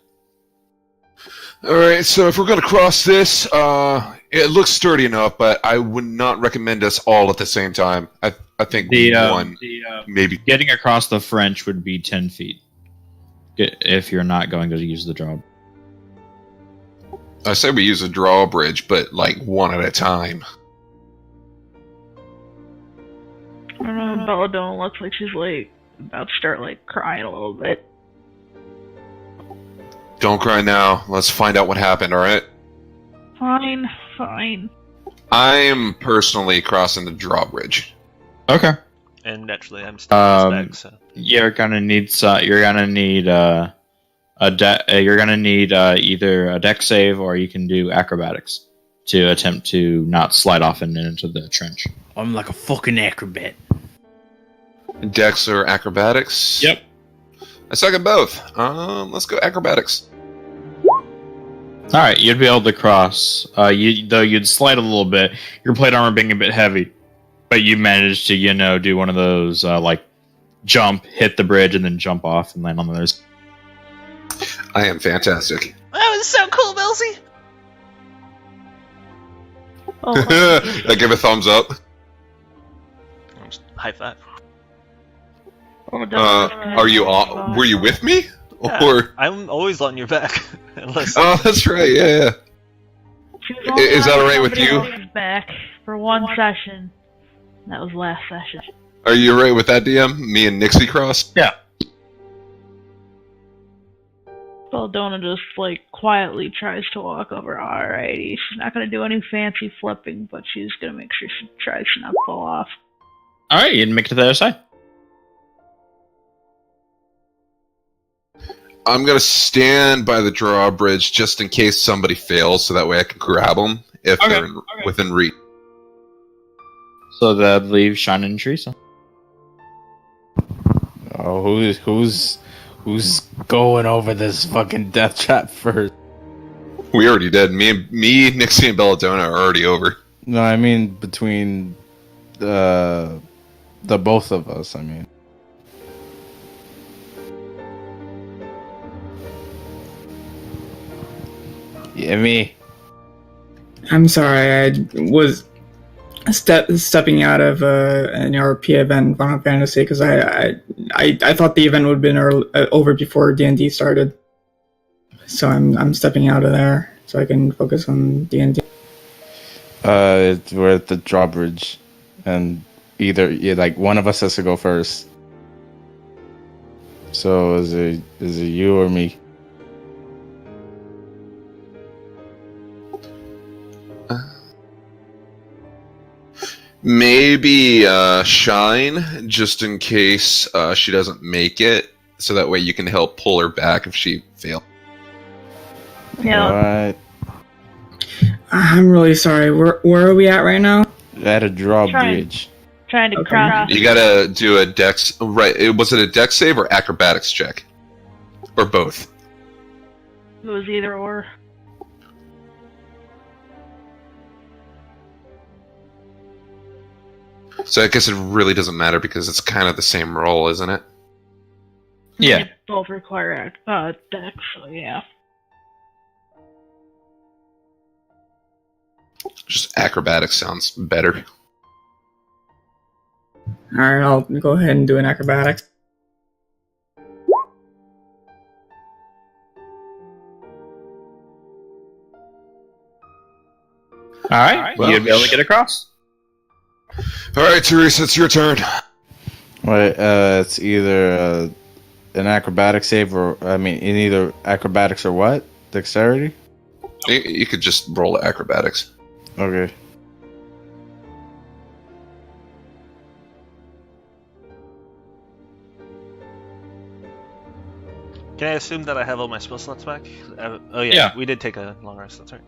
All right, so if we're going to cross this, it looks sturdy enough, but I would not recommend us all at the same time. I think one, maybe. Getting across the French would be 10 feet if you're not going to use the draw. I say we use a drawbridge, but like one at a time. I don't know, Belladonna looks like she's like about to start like crying a little bit. Don't cry now. Let's find out what happened, alright? Fine, fine. I'm personally crossing the drawbridge. Okay. And naturally, I'm still back, so. You're gonna need either a deck save or you can do acrobatics to attempt to not slide off into the trench. I'm like a fucking acrobat. Dex or acrobatics? Yep. I suck at both. Let's go acrobatics. All right, you'd be able to cross. Though you'd slide a little bit. Your plate armor being a bit heavy, but you managed to do one of those like jump, hit the bridge, and then jump off and land on the others. I am fantastic. That was so cool, Milsey! Oh, I give a thumbs up. High five. Are you all? Were you with me? Yeah, Or I'm always on your back. Unless oh, that's right. Yeah. she was only Is that on alright with somebody you? else's back for one session. That was last session. Are you alright with that, DM? Me and Nixie cross? Yeah. Belladonna just like quietly tries to walk over. Alrighty, she's not gonna do any fancy flipping, but she's gonna make sure she tries to not fall off. All right, you'd make it to the other side. I'm gonna stand by the drawbridge just in case somebody fails, so that way I can grab them if Okay, they're within reach. So that leaves Shannon and Teresa. Oh, who's going over this fucking death trap first? We already did. Me, Nixie, and Belladonna are already over. No, I mean between the both of us. I mean, yeah, me. I'm sorry, I was stepping out of an RP event in Final Fantasy because I thought the event would have been over before D&D started. So I'm stepping out of there so I can focus on D&D. We're at the drawbridge, and like one of us has to go first. So is it you or me? Maybe Shine, just in case she doesn't make it, so that way you can help pull her back if she fails. Yeah. Alright. I'm really sorry. Where are we at right now? At a drawbridge. Trying to Okay. cross. You gotta do a dex. Right? Was it a dex save or acrobatics check, or both? It was either or. So I guess it really doesn't matter because it's kind of the same role, isn't it? Yeah. They both require dex, so yeah. Just acrobatics sounds better. Alright, I'll go ahead and do an acrobatics. All right, Well, you'd be able to get across. All right, Teresa, it's your turn. Wait, it's either an acrobatic save in either acrobatics or what? Dexterity? You could just roll acrobatics. Okay. Can I assume that I have all my spell slots back? Oh yeah, Yeah. we did take a long rest. That's right.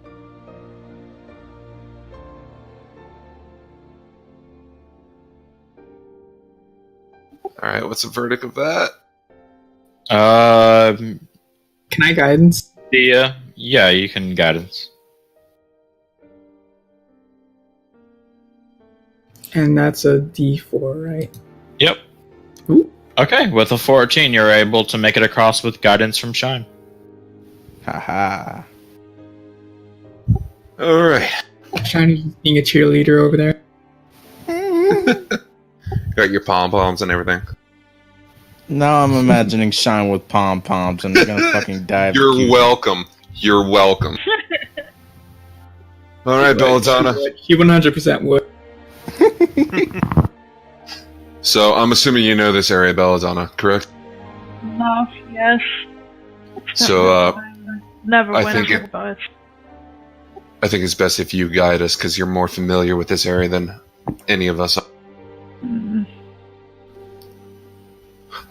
All right, what's the verdict of that? Can I guidance? Yeah, you can guidance. And that's a D4, right? Yep. Ooh. Okay, with a 14, you're able to make it across with guidance from Shine. Haha. All right. Shiny's being a cheerleader over there. Got your pom-poms and everything. Now I'm imagining Shine with pom-poms and they're gonna fucking die. of You're cute. welcome. You're welcome. All right, Belladonna. He 100% would. So I'm assuming you know this area, Belladonna, correct? No, yes. So Never I went think over it- about it. I think it's best if you guide us because you're more familiar with this area than any of us. Mm.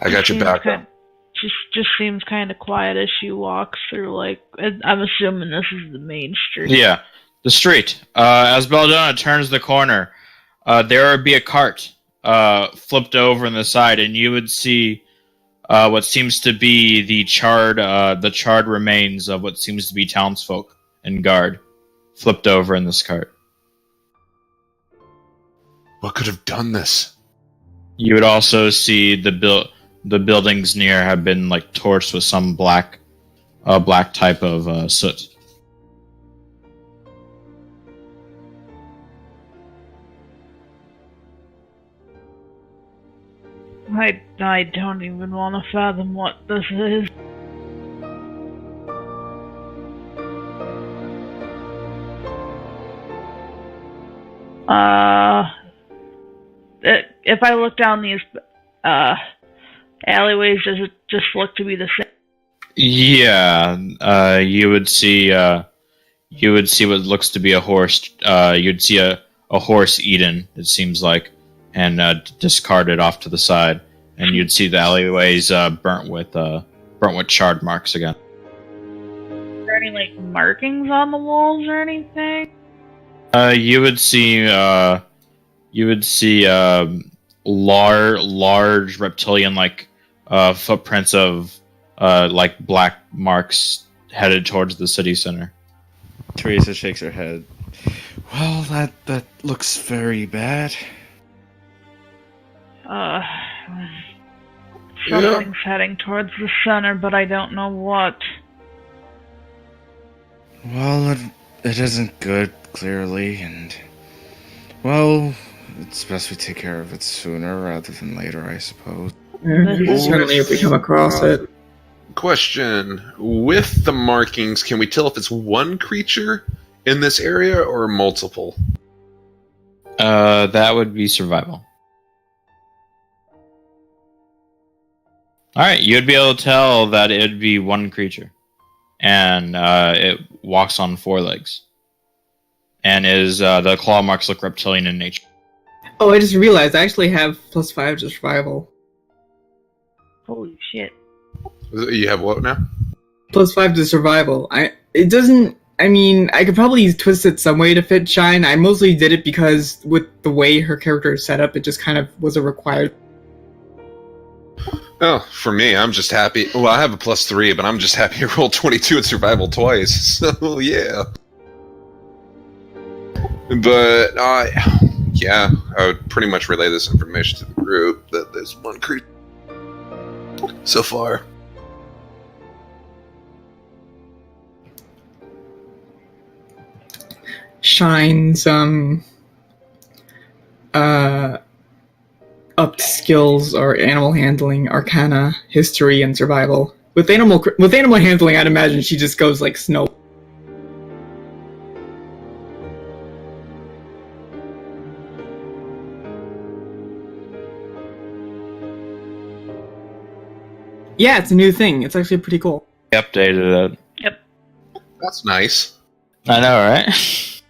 I got your Seems back. kind- Just seems kind of quiet as she walks through. Like, I'm assuming this is the main street. Yeah, the street. As Belladonna turns the corner, there would be a cart flipped over on the side, and you would see what seems to be the charred remains of what seems to be townsfolk and guard flipped over in this cart. What could have done this? You would also see the buildings near have been like torched with some black type of soot. I don't even want to fathom what this is. If I look down these alleyways, does it just look to be the same? Yeah, you would see what looks to be a horse. You'd see a horse eaten, it seems like, and discarded off to the side, and you'd see the alleyways burnt with charred marks again. Are there any like markings on the walls or anything? You would see large reptilian like footprints of like black marks headed towards the city center. Teresa shakes her head. Well, that looks very bad. Something's heading towards the center, but I don't know what. Well, it isn't good, clearly, and well, it's best we take care of it sooner rather than later, I suppose. Certainly if we come across it. Question: with the markings, can we tell if it's one creature in this area or multiple? That would be survival. Alright, you'd be able to tell that it'd be one creature. And it walks on four legs. And the claw marks look reptilian in nature. Oh, I just realized I actually have +5 to survival. Holy shit. You have what now? +5 to survival. I could probably twist it some way to fit Shine. I mostly did it because with the way her character is set up, it just kind of was a required. Oh, for me, I'm just happy. Well, I have a +3, but I'm just happy I rolled 22 in survival twice. So, yeah. But, yeah, I would pretty much relay this information to the group that there's one creature so far. Shine's upped skills are animal handling, arcana, history, and survival. With animal handling, I'd imagine she just goes like snow. Yeah, it's a new thing. It's actually pretty cool. They updated it. Yep. That's nice. I know, right?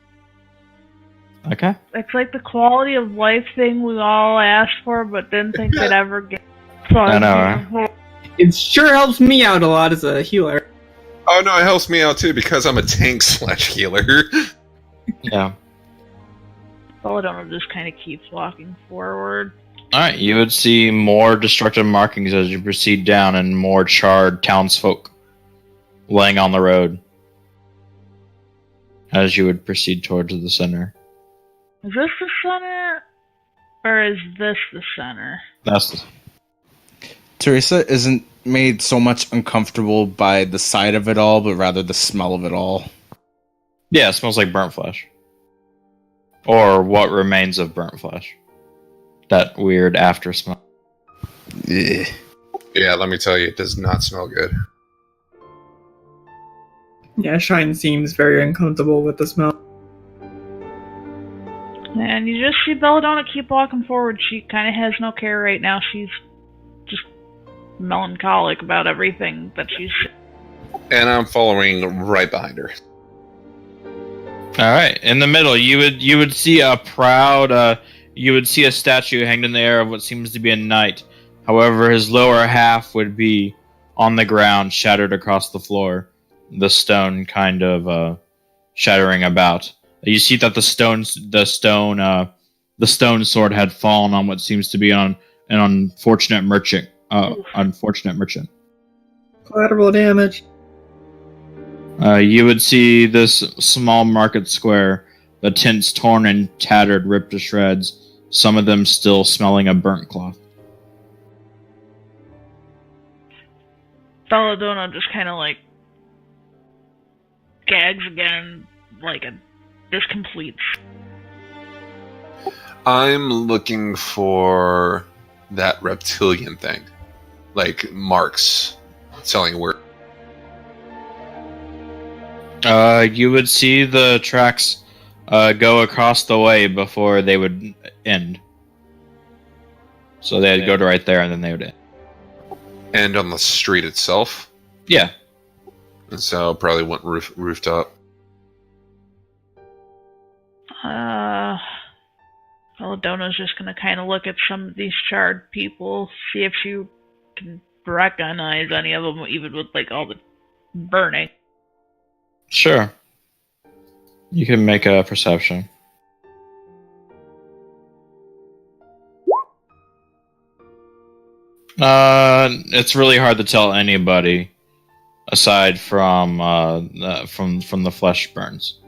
Okay. It's like the quality of life thing we all asked for, but didn't think they'd ever get. So I know, right? It sure helps me out a lot as a healer. Oh no, it helps me out too because I'm a tank / healer. Yeah. Belladonna just kind of keeps walking forward. Alright, you would see more destructive markings as you proceed down and more charred townsfolk laying on the road as you would proceed towards the center. Is this the center? Or is this the center? That's Teresa isn't made so much uncomfortable by the sight of it all, but rather the smell of it all. yeah, it smells like burnt flesh. Or what remains of burnt flesh. That weird after smell. Ugh. Yeah, let me tell you, it does not smell good. Yeah, Shine seems very uncomfortable with the smell. And you just see Belladonna keep walking forward. She kind of has no care right now. She's just melancholic about everything that she's... And I'm following right behind her. Alright, in the middle, you would see a proud, you would see a statue hanged in the air of what seems to be a knight. However, his lower half would be on the ground, shattered across the floor. The stone kind of, shattering about. You see that the stone sword had fallen on what seems to be an unfortunate merchant. Collateral damage. You would see this small market square, the tents torn and tattered, ripped to shreds, some of them still smelling of burnt cloth. Belladonna just kind of like gags again, like this completes. I'm looking for that reptilian thing. Like marks selling where. You would see the tracks go across the way before they would end. So they'd go to right there and then they would end. And on the street itself. Yeah. And so probably went rooftop. Belladonna's just gonna kind of look at some of these charred people, see if she can recognize any of them, even with like all the burning. Sure. You can make a perception. It's really hard to tell anybody aside from the flesh burns.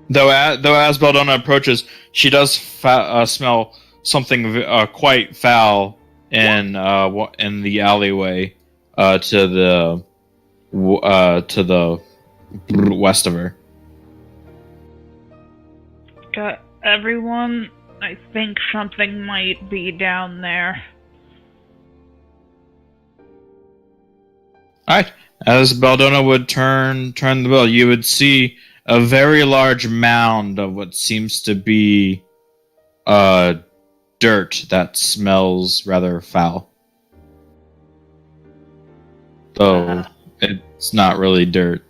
Though as Belladonna approaches, she does smell something quite foul in the alleyway to the west of her. Got everyone. I think something might be down there. Alright. As Belladonna would turn the bell, you would see a very large mound of what seems to be dirt that smells rather foul. Though it's not really dirt.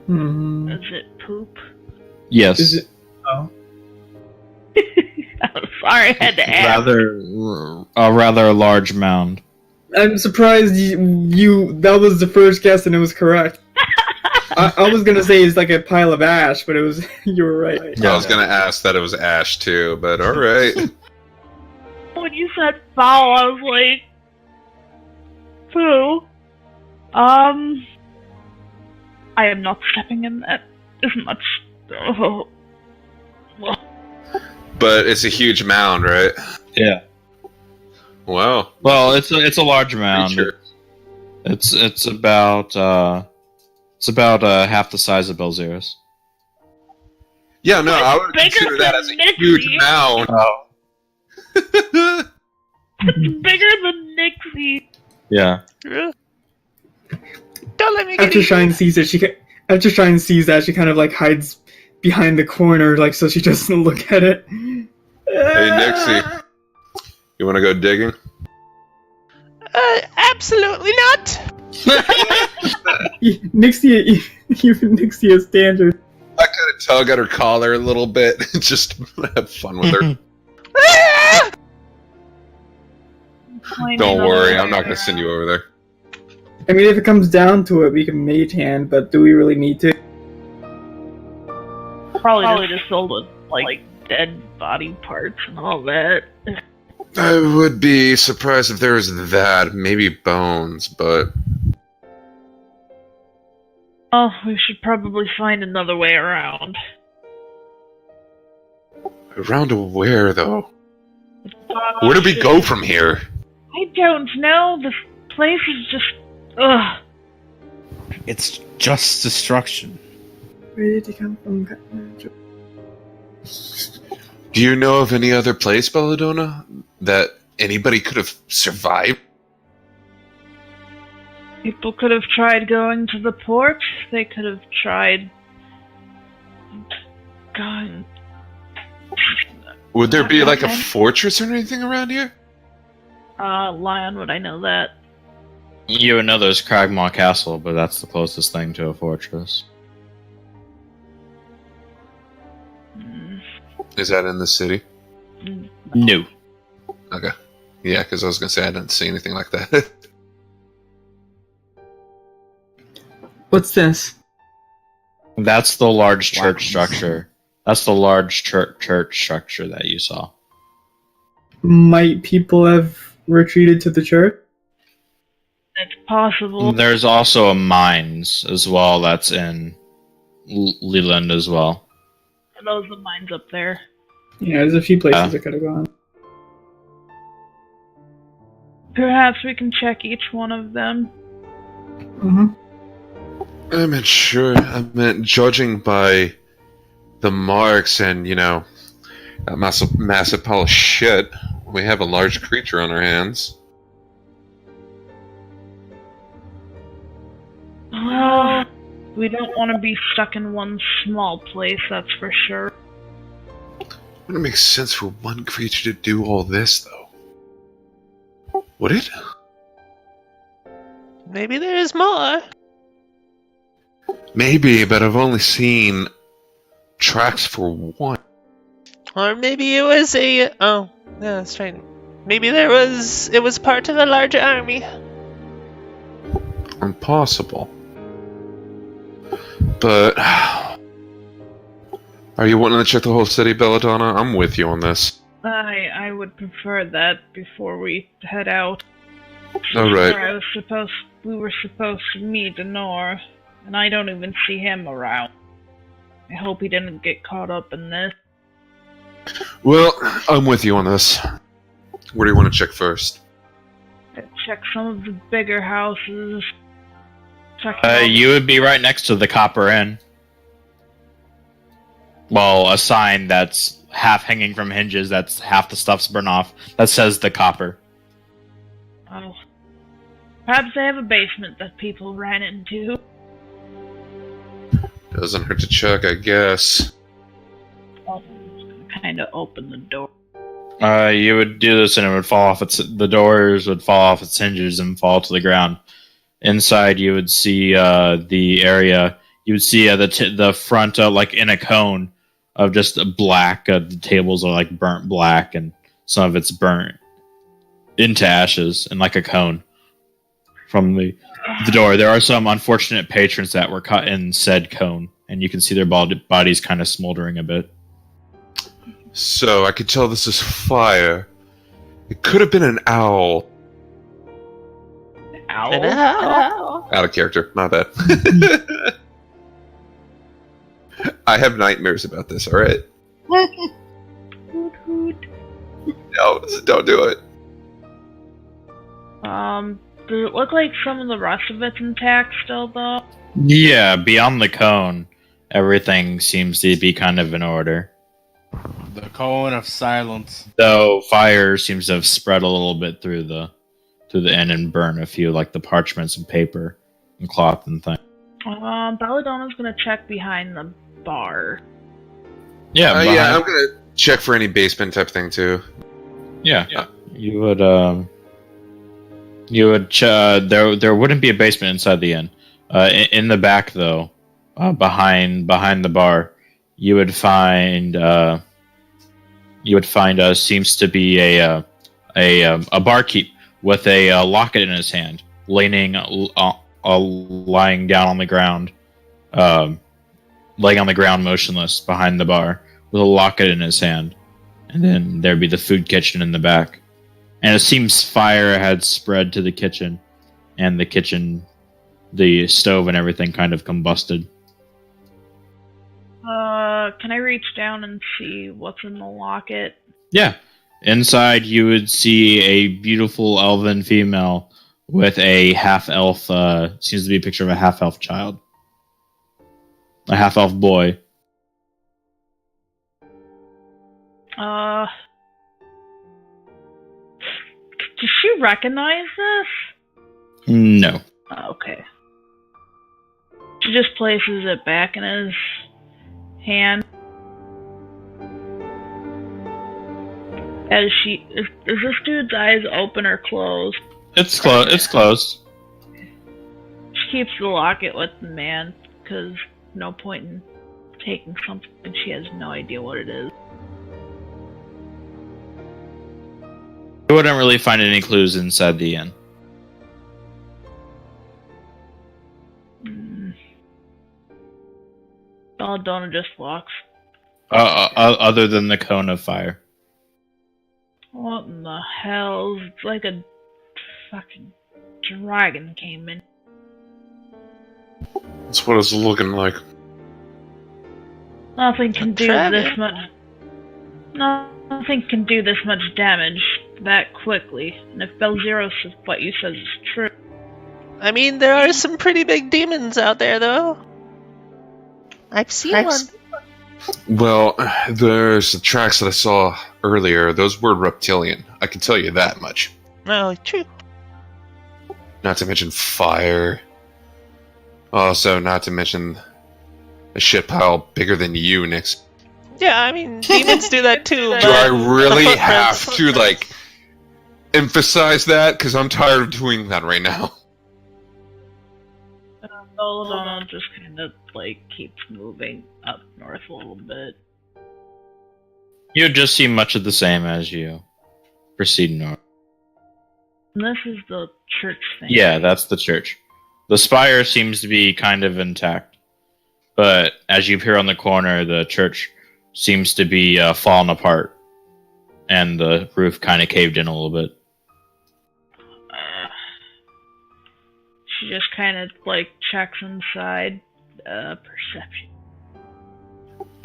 Hmm. Is it poop? Yes. Is it? Oh. I'm sorry, I had to ask. A rather large mound. I'm surprised you. That was the first guess, and it was correct. I was gonna say it's like a pile of ash, but it was you were right. Yeah. I was gonna ask that it was ash too, but all right. When you said foul, I was like, poo. I am not stepping in that as much. Oh. But it's a huge mound, right? Yeah. Wow. Well, it's a large mound. Sure. It's about half the size of Belzeros. Yeah, no, I would Bigger consider that than as a Nixie. huge mound. Oh. It's bigger than Nixie. Yeah. Don't let me get After eaten. Shine sees it, she kind of like hides behind the corner, like so she doesn't look at it. Hey, Nixie. You want to go digging? Absolutely not. Nixia, even Nixia standard. I kind of tug at her collar a little bit and just have fun with her. Don't worry, I'm not going to send you over there. I mean, if it comes down to it, we can mage hand, but do we really need to? Probably just sold with, like, dead body parts and all that. I would be surprised if there was that. Maybe bones, but... Oh, we should probably find another way around. Around to where, though? Where do we go from here? I don't know. This place is just... Ugh. It's just destruction. Where did he come from? Do you know of any other place, Belladonna, that anybody could have survived? People could have tried going to the port. They could have tried... going... Would there be like a fortress or anything around here? Lion, would I know that? You would know there's Cragmaw Castle, but that's the closest thing to a fortress. Is that in the city? No. Okay. Yeah, because I was going to say I didn't see anything like that. What's this? That's the large church structure. That's the large church structure that you saw. Might people have retreated to the church? It's possible. There's also a mines as well that's in Leland as well. Are those the mines up there? Yeah, there's a few places I could have gone. Perhaps we can check each one of them. Mm-hmm. I meant sure. I meant judging by the marks and, you know, that massive pile of shit. We have a large creature on our hands. Well, we don't want to be stuck in one small place, that's for sure. Wouldn't it make sense for one creature to do all this, though? Would it? Maybe there is more. Maybe, but I've only seen tracks for one. Or maybe it was a... Oh, yeah, that's right. Maybe it was part of a larger army. Impossible. But... Are you wanting to check the whole city, Belladonna? I'm with you on this. I would prefer that before we head out. Alright. We were supposed to meet Denor, and I don't even see him around. I hope he didn't get caught up in this. Well, I'm with you on this. Where do you want to check first? Check some of the bigger houses. You would be right next to the Copper Inn. Well, a sign that's half hanging from hinges, that's half the stuff's burned off, that says the Copper. Oh. Perhaps they have a basement that people ran into. Doesn't hurt to check, I guess. I'll kind of open the door. You would do this and it would fall off the doors would fall off its hinges and fall to the ground. Inside you would see the area, you would see the front like in a cone of just black. The tables are like burnt black and some of it's burnt into ashes and like a cone from the door. There are some unfortunate patrons that were cut in said cone and you can see their bodies kind of smoldering a bit. So, I could tell this is fire. It could have been an owl. Owl? An owl? Out of character, my bad. I have nightmares about this, alright? Hoot hoot. No, don't do it. Does it look like some of the rest of it's intact still, though? Yeah, beyond the cone, everything seems to be kind of in order. The cone of silence. Though fire seems to have spread a little bit through the inn and burn a few, like the parchments and paper and cloth and things. Belladonna's gonna check behind the bar. Yeah, yeah, I'm gonna check for any basement type thing too. Yeah. You would You would there wouldn't be a basement inside the inn. In the back though, behind the bar, you would find seems to be a barkeep with a locket in his hand, lying down on the ground, laying on the ground motionless behind the bar with a locket in his hand, and then there'd be the food kitchen in the back. And it seems fire had spread to the kitchen, and the stove and everything kind of combusted. Can I reach down and see what's in the locket? Yeah. Inside, you would see a beautiful elven female with a half-elf, seems to be a picture of a half-elf child. A half-elf boy. Does she recognize this? No. Oh, okay. She just places it back in his hand. Is this dude's eyes open or closed? It's closed. It's closed. She keeps the locket with the man, because no point in taking something she has no idea what it is. You wouldn't really find any clues inside the inn. Belladonna just walks. Other than the cone of fire. What in the hell? It's like a fucking dragon came in. That's what it's looking like. Nothing can do dragon? this much. Nothing can do this much damage that quickly. And if Belzeros, what you said is true. I mean, there are some pretty big demons out there, though. I've seen one. Well, there's the tracks that I saw earlier. Those were reptilian. I can tell you that much. Oh, true. Not to mention fire. Also, not to mention a shit pile bigger than you, Nix. Yeah, I mean, demons do that too. Do I really the have footprints- to, like, emphasize that? Because I'm tired of doing that right now. Belladonna just kind of, like, keeps moving up north a little bit. You just see much of the same as you proceed north. And this is the church thing. Yeah, that's the church. The spire seems to be kind of intact, but as you appear on the corner, the church seems to be fallen apart, and the roof kind of caved in a little bit. She just kind of, like, checks inside. Perception.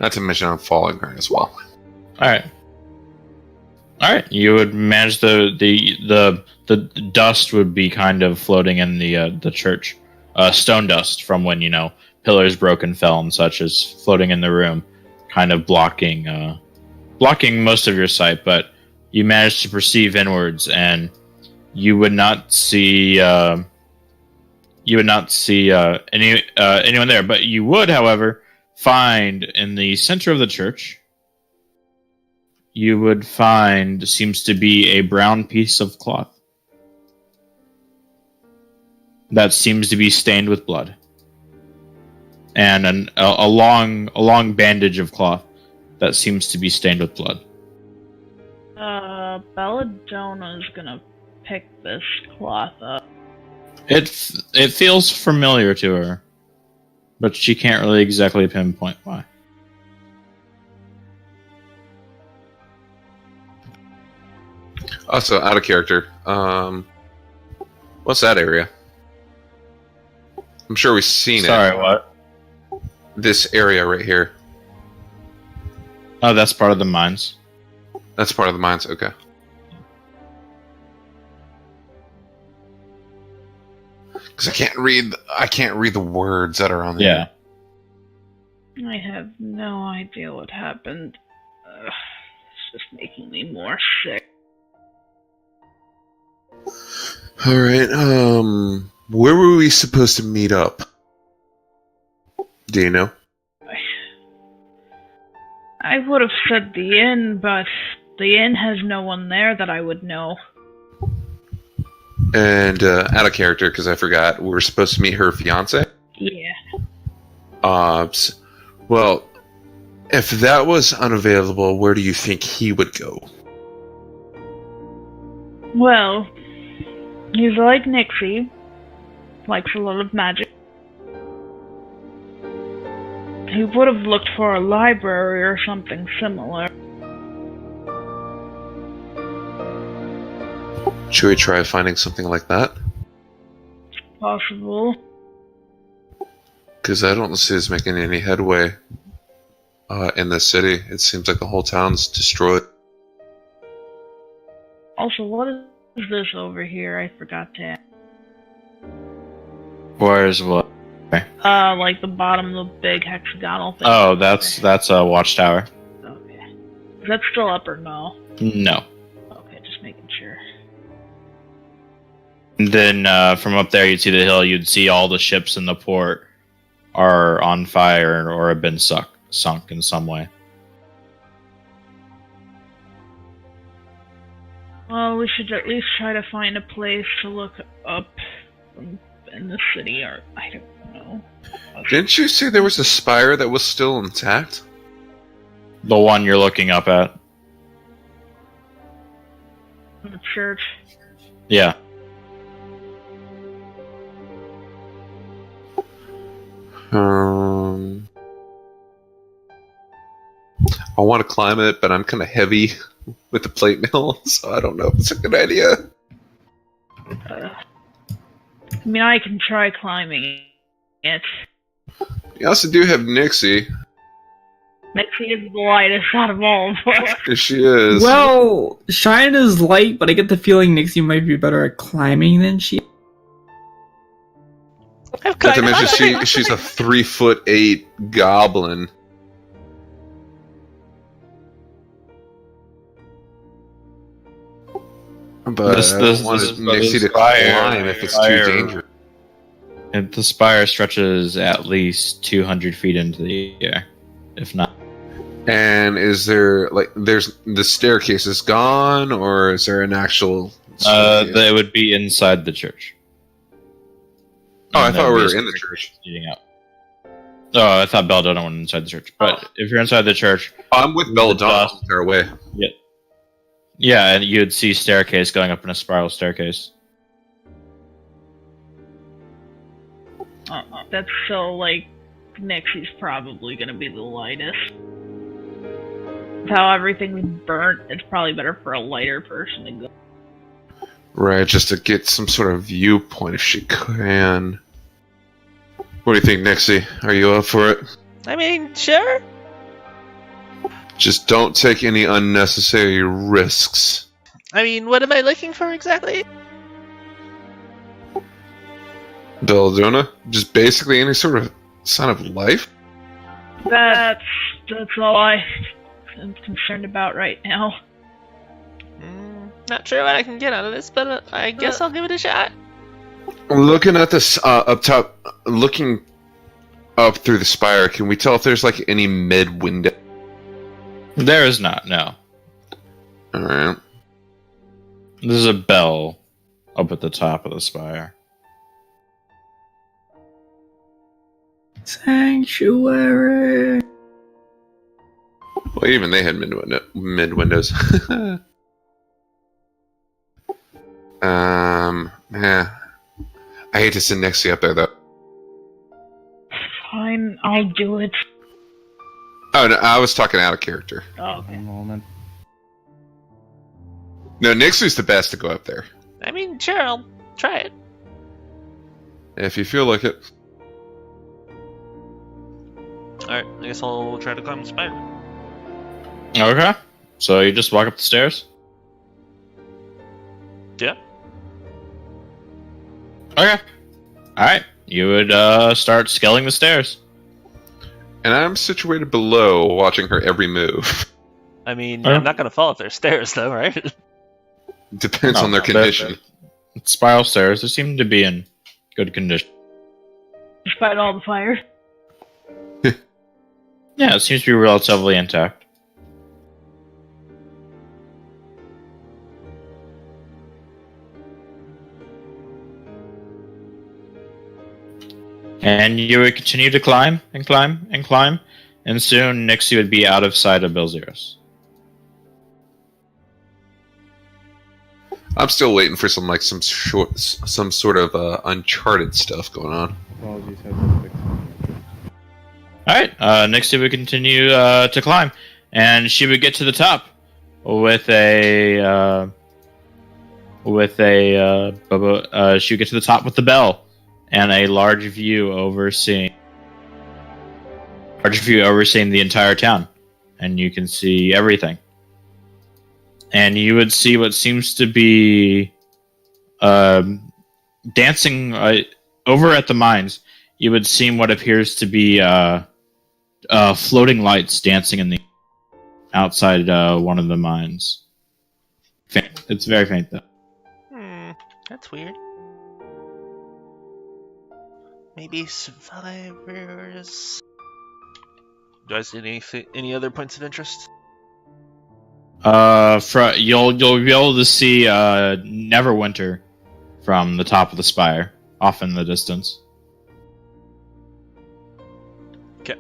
Not to mention I'm following her as well. All right. You would manage the dust would be kind of floating in the church, stone dust from when pillars broke and fell and such is floating in the room, kind of blocking most of your sight. But you manage to perceive inwards, and you would not see anyone there. But you would, however, find in the center of the church. You would find seems to be a brown piece of cloth that seems to be stained with blood, and a long bandage of cloth that seems to be stained with blood. Belladonna's gonna pick this cloth up. It feels familiar to her, but she can't really exactly pinpoint why. Also, out of character. What's that area? I'm sure we've seen Sorry, it. what? This area right here. Oh, that's part of the mines. That's part of the mines. Okay. Because I can't read the words that are on there. Yeah. I have no idea what happened. It's just making me more sick. All right. Where were we supposed to meet up? Do you know? I would have said the inn, but the inn has no one there that I would know. And out of character, because I forgot, we were supposed to meet her fiance. Yeah. Well, if that was unavailable, where do you think he would go? Well, he's like Nixie. Likes a lot of magic. He would have looked for a library or something similar. Should we try finding something like that? Possible. Because I don't see us making any headway in the city. It seems like the whole town's destroyed. Also, what is this over here? I forgot to ask. Where's what? Like the bottom of the big hexagonal thing. Oh, that's a watchtower. Okay. Is that still up or no? No. Okay, just making sure. And then from up there, you'd see the hill. You'd see all the ships in the port are on fire or have been sunk in some way. Well, we should at least try to find a place to look up in the city, or I don't know. Didn't you say there was a spire that was still intact? The one you're looking up at. The church. Yeah. I want to climb it, but I'm kind of heavy with the plate mill, so I don't know if it's a good idea. I mean, I can try climbing it. You also do have Nixie. Nixie is the lightest out of all of us. Yes, she is. Well, Shine is light, but I get the feeling Nixie might be better at climbing than she. I've Not to climbed mention she's a 3'8" goblin. But I don't want Nixie to climb if it's too dangerous. And the spire stretches at least 200 feet into the air, if not. And is there there's the staircase is gone, or is there an actual? They would be inside the church. Oh, I And thought there we would were be in the a church. leading up. Oh, I thought Belladonna went inside the church. But if you're inside the church, I'm with Belladonna. Her way. yeah, and you'd see staircase going up in a spiral staircase. That's so, like, Nixie's probably gonna be the lightest. With how everything's burnt, it's probably better for a lighter person to go. Right, just to get some sort of viewpoint if she can. What do you think, Nixie? Are you up for it? I mean, sure. Just don't take any unnecessary risks. I mean, what am I looking for exactly? Belladonna? Just basically any sort of sign of life? That's all I'm concerned about right now. Not sure what I can get out of this, but I guess I'll give it a shot. Looking at this up top, looking up through the spire, can we tell if there's like any mid window? There is not, no. Alright. There's a bell up at the top of the spire. Sanctuary. Well, even they had mid windows. Yeah. I hate to send Nexie up there though. Fine, I'll do it. Oh no, I was talking out of character. Oh, okay. Moment. No, Nixie's the best to go up there. I mean, sure, I'll try it. If you feel like it. Alright, I guess I'll try to climb the spire. Okay. So you just walk up the stairs? Yeah. Okay. Alright. You would start scaling the stairs. And I'm situated below, watching her every move. I mean, Okay. I'm not gonna fall if there's stairs, though, right? Depends No, on their but- condition. Spiral stairs, they seem to be in good condition. Despite all the fire. Yeah, it seems to be relatively intact. And you would continue to climb and climb and climb, and soon Nixie would be out of sight of Bilzeros. I'm still waiting for some sort of Uncharted stuff going on. Apologies, had to fix Alright, Nixie would continue to climb, and she would get to the top with she would get to the top with the bell and a large view overseeing the entire town, and you can see everything. And you would see what seems to be dancing over at the mines. You would see what appears to be floating lights dancing in the outside one of the mines. Faint. It's very faint though. That's weird. Maybe survivors. Do I see any other points of interest? You'll be able to see Neverwinter from the top of the spire, off in the distance. Okay.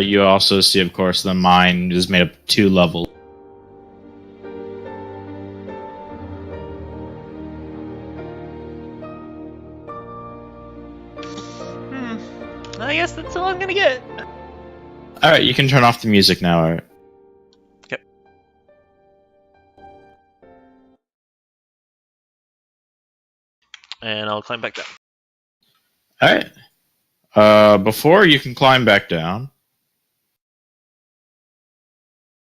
You also see, of course, the mine is made up of 2 levels. I guess that's all I'm gonna get. Alright, you can turn off the music now, alright. Okay. And I'll climb back down. Alright. Before you can climb back down,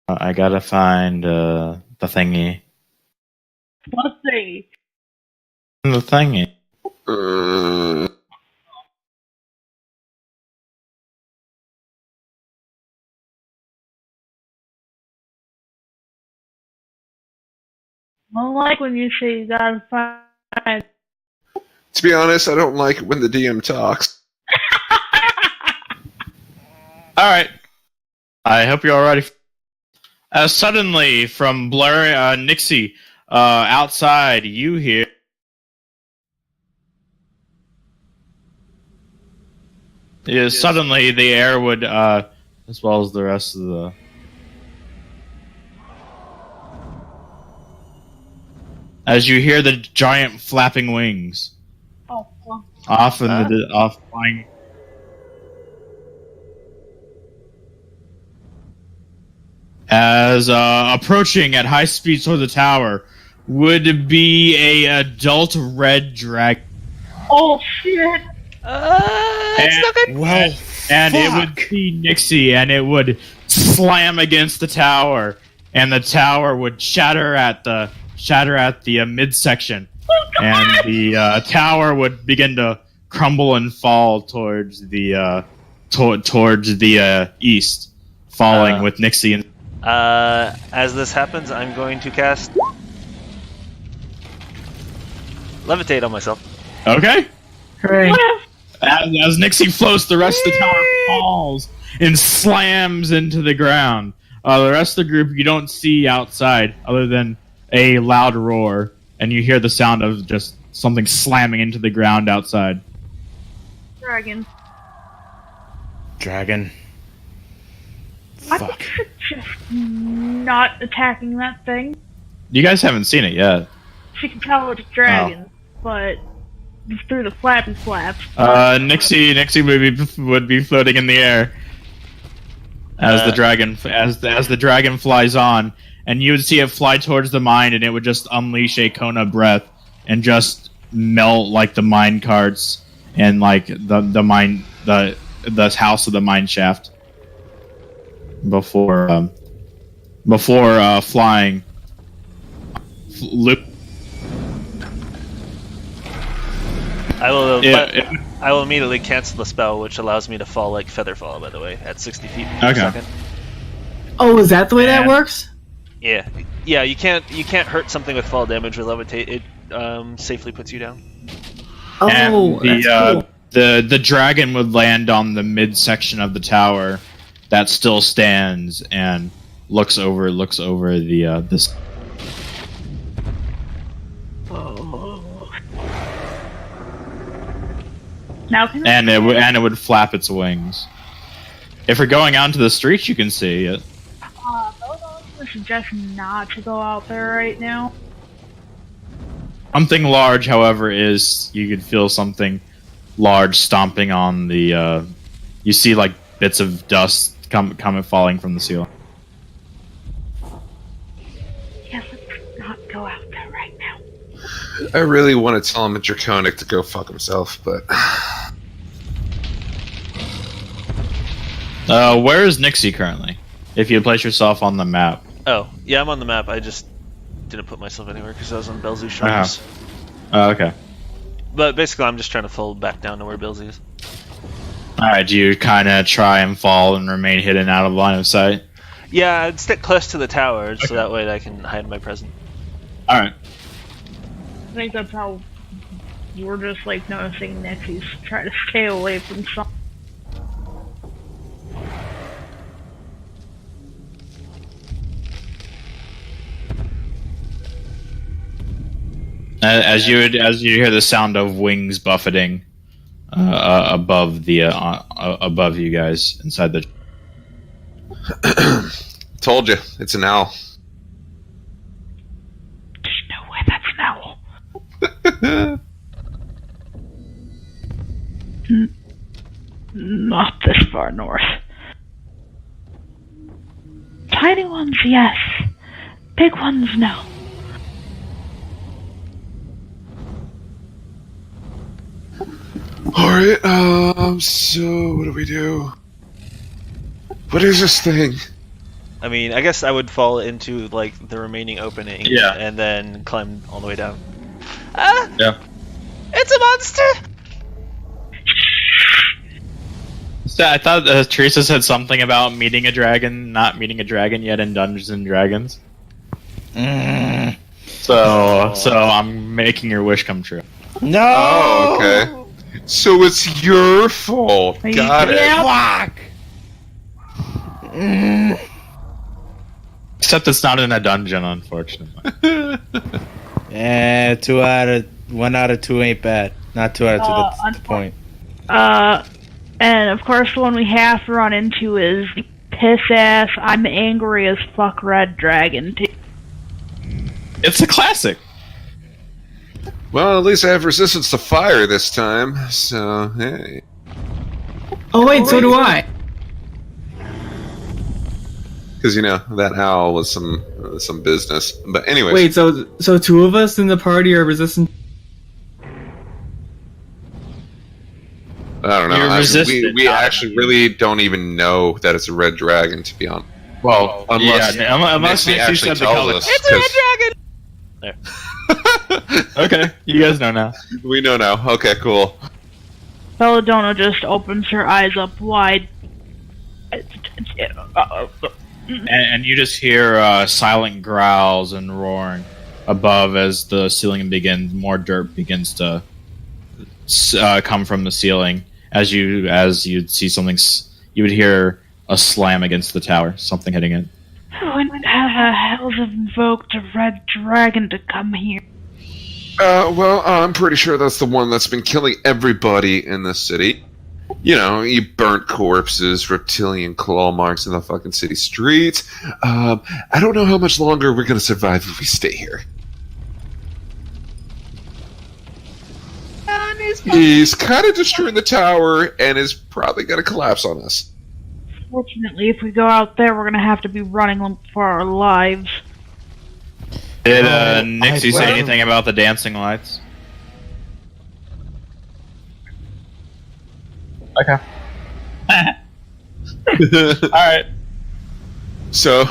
I gotta find the thingy. What thing? The thingy. I don't like when you say you gotta find. To be honest, I don't like it when the DM talks. Alright. I hope you're all ready. Suddenly, from Nixie, outside, you hear... Yes. Suddenly, the air would, as well as the rest of the... As you hear the giant flapping wings. Oh, well. Off flying... As approaching at high speed toward the tower would be a adult red dragon. Oh shit! It's not good. Well, and it would see Nixie, and it would slam against the tower, and the tower would shatter at the midsection, and the tower would begin to crumble and fall towards the east, falling with Nixie and. As this happens, I'm going to cast Levitate on myself. Okay. Hooray. As Nixie floats, the rest of the tower falls and slams into the ground. The rest of the group you don't see outside, other than a loud roar, and you hear the sound of just something slamming into the ground outside. Dragon. I Fuck. think just not attacking that thing. You guys haven't seen it yet. She can tell it's dragon, but through the flappy flaps. Nixie would be floating in the air as the dragon flies on, and you would see it fly towards the mine, and it would just unleash a cone of breath and just melt like the mine carts and like the house of the mine shaft before flying. I will immediately cancel the spell, which allows me to fall like Featherfall, by the way, at 60 feet per second. Oh, is that the way that works? Yeah, you can't hurt something with fall damage or levitate. It safely puts you down. Oh, And that's cool. the dragon would land on the midsection of the tower that still stands and looks over the this. Now can and it would flap its wings. If you're going out into the streets, you can see it. those would suggest not to go out there right now. Something large, however, is you could feel something large stomping on the. You see like bits of dust coming falling from the ceiling. Yes, let's not go out there right now. I really want to tell him a Draconic to go fuck himself, but Where is Nixie currently? If you place yourself on the map. Oh, yeah, I'm on the map. I just didn't put myself anywhere because I was on Belzu's shoulders. Okay. But basically, I'm just trying to fall back down to where Belzu is. Alright, do you kind of try and fall and remain hidden out of line of sight? Yeah, I'd stick close to the tower so that way I can hide my presence. Alright. I think that's how we're just like noticing Nixie's try to stay away from some. As you hear the sound of wings buffeting above you guys inside the. told you, it's an owl. There's no way that's an owl. Not this far north. Tiny ones, yes. Big ones, no. Alright, so what do we do? What is this thing? I mean, I guess I would fall into like the remaining opening, Yeah. and then climb all the way down. Ah! Yeah. It's a monster! So I thought Teresa said something about meeting a dragon, not meeting a dragon yet in Dungeons and Dragons. So I'm making your wish come true. No. Oh, okay. So it's your fault. Are you Got it. Fuck. Except it's not in a dungeon, unfortunately. Yeah, 1 out of 2 ain't bad. Not 2 out of 2. That's the point. And of course the one we have to run into is the piss ass, I'm angry as fuck red dragon. It's a classic. Well, at least I have resistance to fire this time, so hey. Oh wait, so do I. Because that owl was some business. But anyways, Wait, so 2 of us in the party are resistant. I don't know. You're resistant, We not- actually really don't even know that it's a red dragon, to be honest. Well, Unless unless Nixie Nixie actually said the tells color. us. It's a red 'cause dragon! Okay, you guys know now. we know now. Okay, cool. Belladonna just opens her eyes up wide. And you just hear silent growls and roaring above as the ceiling begins. More dirt begins to come from the ceiling. As you'd see something, you would hear a slam against the tower. Something hitting it. When the hell have invoked a red dragon to come here? Well, I'm pretty sure that's the one that's been killing everybody in the city. You burnt corpses, reptilian claw marks in the fucking city streets. I don't know how much longer we're gonna survive if we stay here. He's kind of destroying the tower and is probably gonna collapse on us. Fortunately, if we go out there, we're gonna have to be running for our lives. Did Nixie say well- anything about the dancing lights? Okay. Alright. So,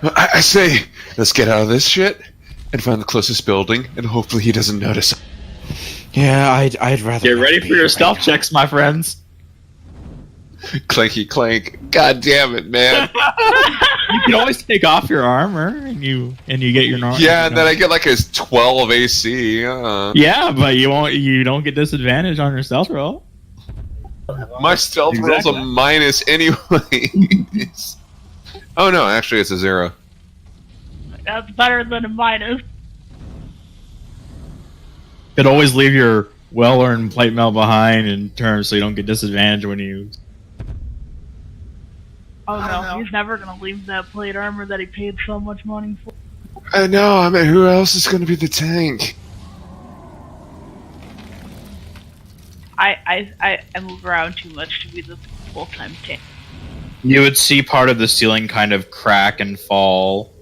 I say, let's get out of this shit and find the closest building, and hopefully he doesn't notice. Yeah, I'd rather. Get not ready be for your here stealth right now. checks, my friends. Clanky clank. God damn it, man. You can always take off your armor and you get your normal. Yeah, and then I get like a 12 AC. Yeah, but you don't get disadvantage on your stealth roll. My stealth roll's a Exactly. minus anyways. Oh no, actually it's a 0. That's better than a minus. Could always leave your well-earned plate mail behind in terms so you don't get disadvantaged when you... Oh no, he's never gonna leave that plate armor that he paid so much money for. I know, I mean, who else is going to be the tank? I move around too much to be the full-time tank. You would see part of the ceiling kind of crack and fall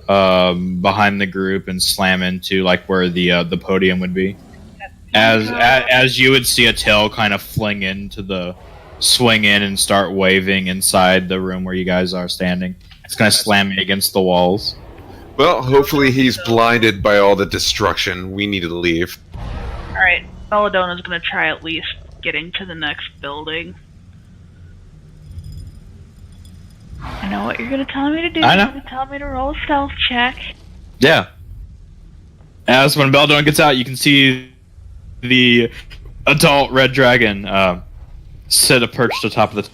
behind the group and slam into like where the podium would be. As you would see a tail kind of swing in and start waving inside the room where you guys are standing. It's kind of slamming against the walls. Well, hopefully he's blinded by all the destruction. We need to leave. Alright, Belladonna's gonna try at least getting to the next building. I know what you're gonna tell me to do. I know. You're gonna tell me to roll a stealth check. Yeah. As when Belladonna gets out, you can see the adult red dragon sit perched atop of the...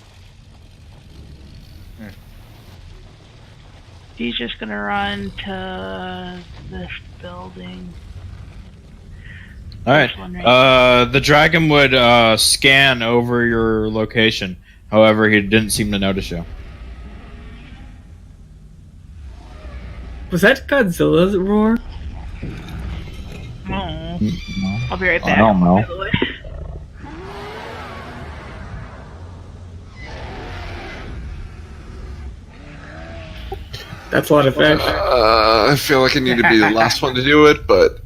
He's just gonna run to this building. Alright. The dragon would scan over your location. However, he didn't seem to notice you. Was that Godzilla's roar? Oh. I'll be right back. I don't know. By the way. That's a lot of fish. I feel like I need to be the last one to do it, but...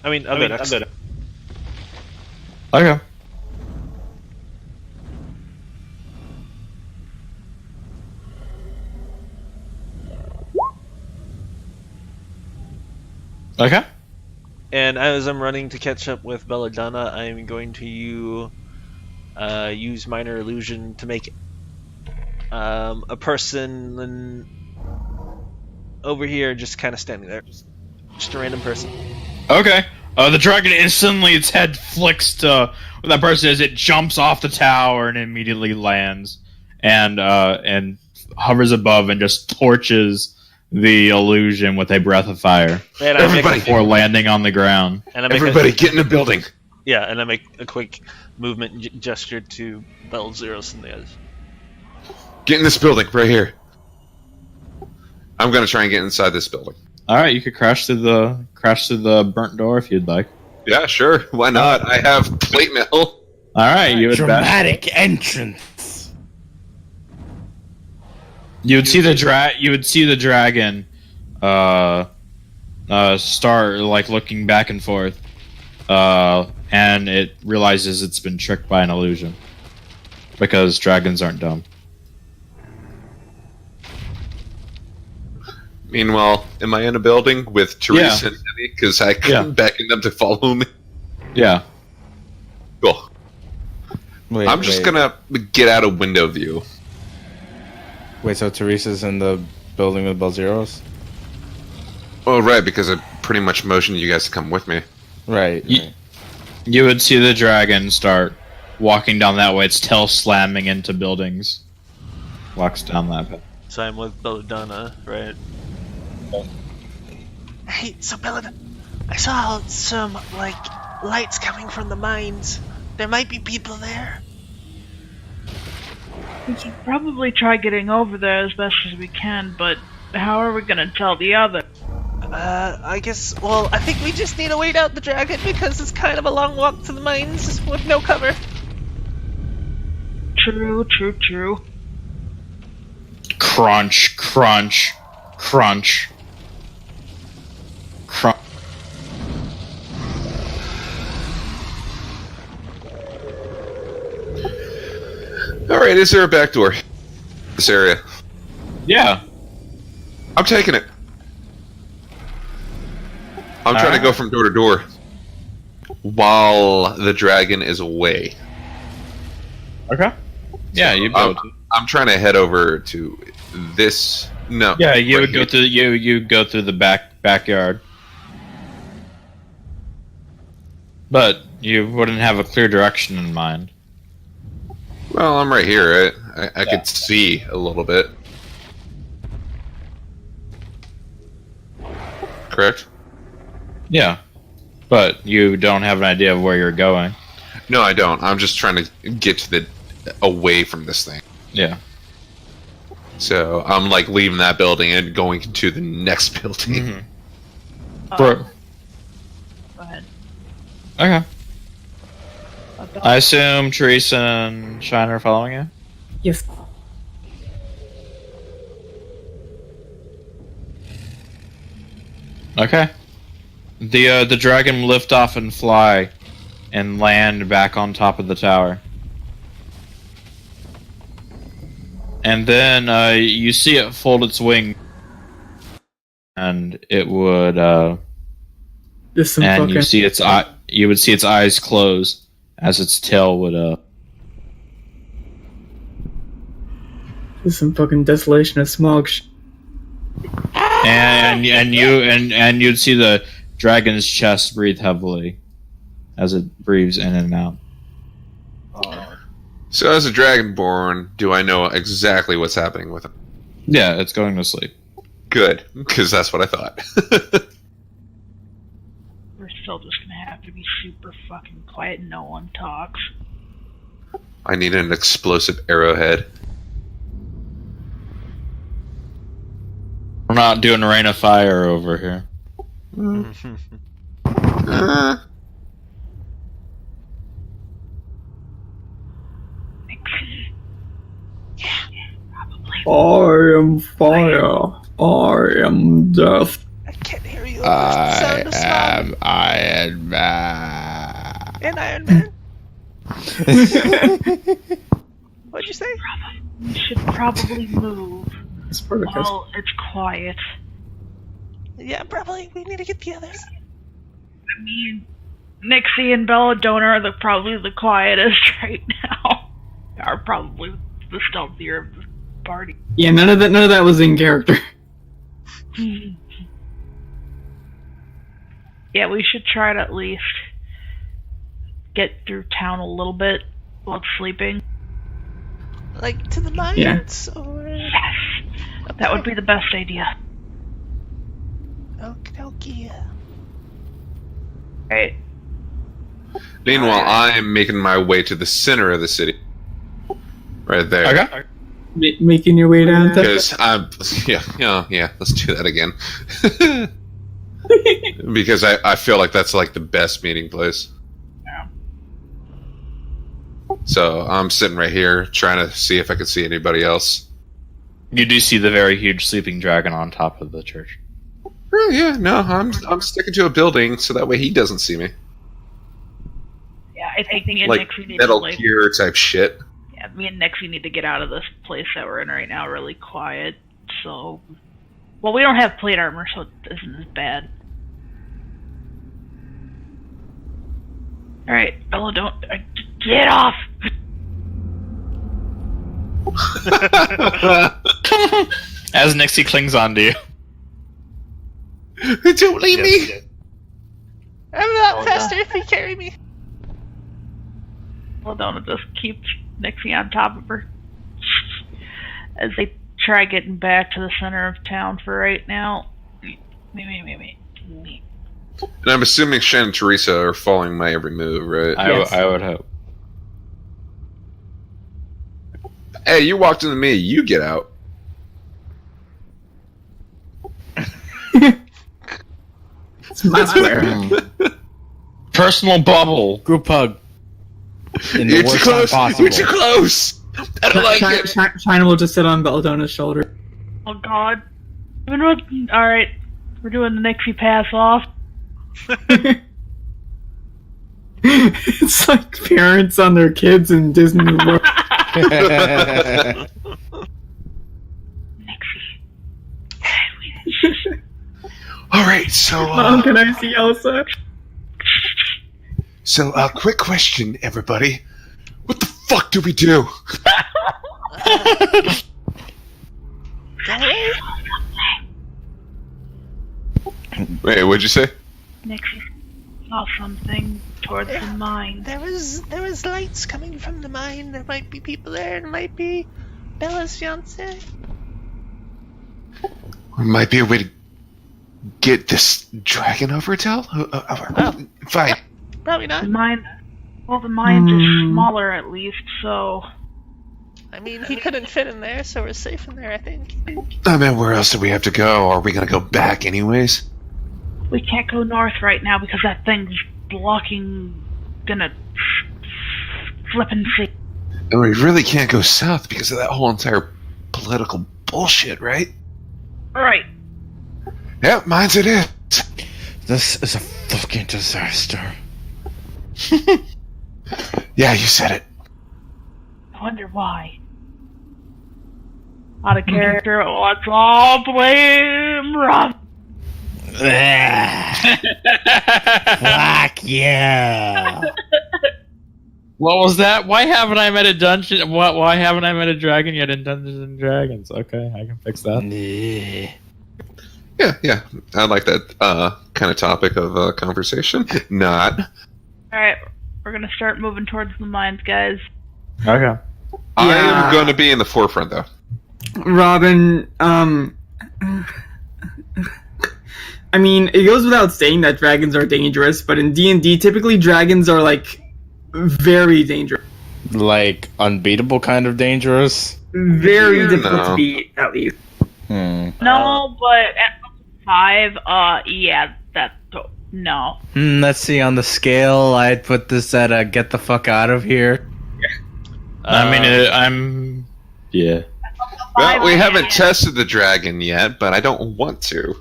I mean, I'm good. Okay. Okay. And as I'm running to catch up with Belladonna, I'm going to use minor illusion to make a person over here just kind of standing there, just a random person. Okay. The dragon instantly, its head flicks to where that person is. It jumps off the tower and immediately lands, and hovers above and just torches the illusion with a breath of fire. And Everybody, before landing on the ground. And everybody, get in the building. Yeah, and I make a quick movement gesture to Bell Zeros and the others. Get in this building right here. I'm gonna try and get inside this building. All right, you could crash through the burnt door if you'd like. Yeah, sure. Why not? I have plate mail. All right, you would dramatic entrance. You would see the dragon start like looking back and forth, and it realizes it's been tricked by an illusion because dragons aren't dumb. Meanwhile, am I in a building with Teresa and Eddie? Because I couldn't beckon them to follow me. Yeah. Cool. I'm just gonna get out of window view. Wait, so Teresa's in the building with Belzeros? Oh, right, because I pretty much motioned you guys to come with me. Right. You would see the dragon start walking down that way. Its tail slamming into buildings. Walks down that path. So I'm with Belladonna, right? Hey, so Belladonna, I saw some, like, lights coming from the mines. There might be people there. We should probably try getting over there as best as we can, but how are we gonna tell the other? I guess, well, I think we just need to wait out the dragon because it's kind of a long walk to the mines with no cover. True. Crunch, crunch, crunch. Crunch. Alright, is there a back door? This area. Yeah. I'm taking it. I'm trying to go from door to door while the dragon is away. Okay. Yeah, So you'd go. I'm trying to head over to this. No. Yeah, you right would go here. through. You go through the backyard, but you wouldn't have a clear direction in mind. Well, I'm right here. I could see a little bit. correct? Yeah, but you don't have an idea of where you're going. No, I don't. I'm just trying to get to away from this thing. Yeah. So I'm like leaving that building and going to the next building. Mm-hmm. Go ahead. Okay. I assume Teresa and Shine are following you? Yes. Okay. The dragon lift off and fly and land back on top of the tower. And then you see it fold its wing, and it would This some and fucking. you see its eye. You would see its eyes close as its tail would This some fucking desolation of smog. and you'd see the dragon's chest breathe heavily as it breathes in and out. So as a dragonborn, do I know exactly what's happening with him? Yeah, it's going to sleep. Good, because that's what I thought. We're still just gonna have to be super fucking quiet and no one talks. I need an explosive arrowhead. We're not doing rain of fire over here. I am fire. I am death. I can't hear you over the sound of smog. Iron Man. And Iron Man. What'd you say? We should probably move It's Spartacus. while it's quiet. Yeah, probably. We need to get the others. I mean, Nixie and Belladonna are probably the quietest right now. Are probably the stealthier of the party. Yeah, none of that was in character. Yeah, we should try to at least get through town a little bit while it's sleeping. Like, to the mines? Yeah. Or... Yes! That would be the best idea. Okie dokie. Right. Meanwhile, I'm making my way to the center of the city. Right there. Okay. Making your way down to. Because I'm... Yeah, let's do that again. Because I feel like that's like the best meeting place. Yeah. So I'm sitting right here trying to see if I can see anybody else. You do see the very huge sleeping dragon on top of the church. Oh, yeah, no, I'm sticking to a building so that way he doesn't see me. Yeah, I think me and Like Nixie need Metal to like, Gear type shit. yeah, me and Nixie need to get out of this place that we're in right now really quiet. So, well, we don't have plate armor, so it isn't as bad. All right, Bella, don't get off. As Nixie clings onto you. Don't leave me! I'm a lot faster if you carry me. Belladonna just keeps Nixie on top of her as they try getting back to the center of town for right now. Me. And I'm assuming Shen and Teresa are following my every move, right? Yes. I would hope. Hey, you walked into me, you get out. It's my square. Personal bubble. Group hug. In the You're too worst close! time possible. You're too close! I don't like it! China will just sit on Belladonna's shoulder. Oh God! All right, we're doing the Nixie pass off. It's like parents on their kids in Disney World. Nixie. Alright, so, Mom, can I see Elsa? So, quick question, everybody. What the fuck do we do? Wait, what'd you say? Nixie saw something towards the mine. There was lights coming from the mine. There might be people there. It might be Bella's fiance. There might be a way to get this dragon over, Del? Fine. Probably not. The mine is smaller at least, so I mean, he couldn't fit in there, so we're safe in there, I think. I mean, where else do we have to go? Are we gonna go back anyways? we can't go north right now because that thing's blocking. Gonna flip and see. And we really can't go south because of that whole entire political bullshit, right? Right. Yep, mine's it is. This is a fucking disaster. Yeah, you said it. I wonder why. Out of character, let's all blame Rob. Fuck yeah. What was that? Why haven't I met a dungeon? Why haven't I met a dragon yet in Dungeons and Dragons? Okay, I can fix that. Yeah. I like that kind of topic of conversation. Not. Alright, we're gonna start moving towards the mines, guys. Okay. I Yeah. am going to be in the forefront, though. Robin, I mean, it goes without saying that dragons are dangerous, but in D&D, typically dragons are, like, very dangerous. Like, unbeatable kind of dangerous? Very Yeah, difficult no. to beat, at least. No, but at 5, yeah, no. Let's see, on the scale, I'd put this at a get the fuck out of here. I mean, I'm. Yeah. Well, we Five, haven't yeah. tested the dragon yet, but I don't want to.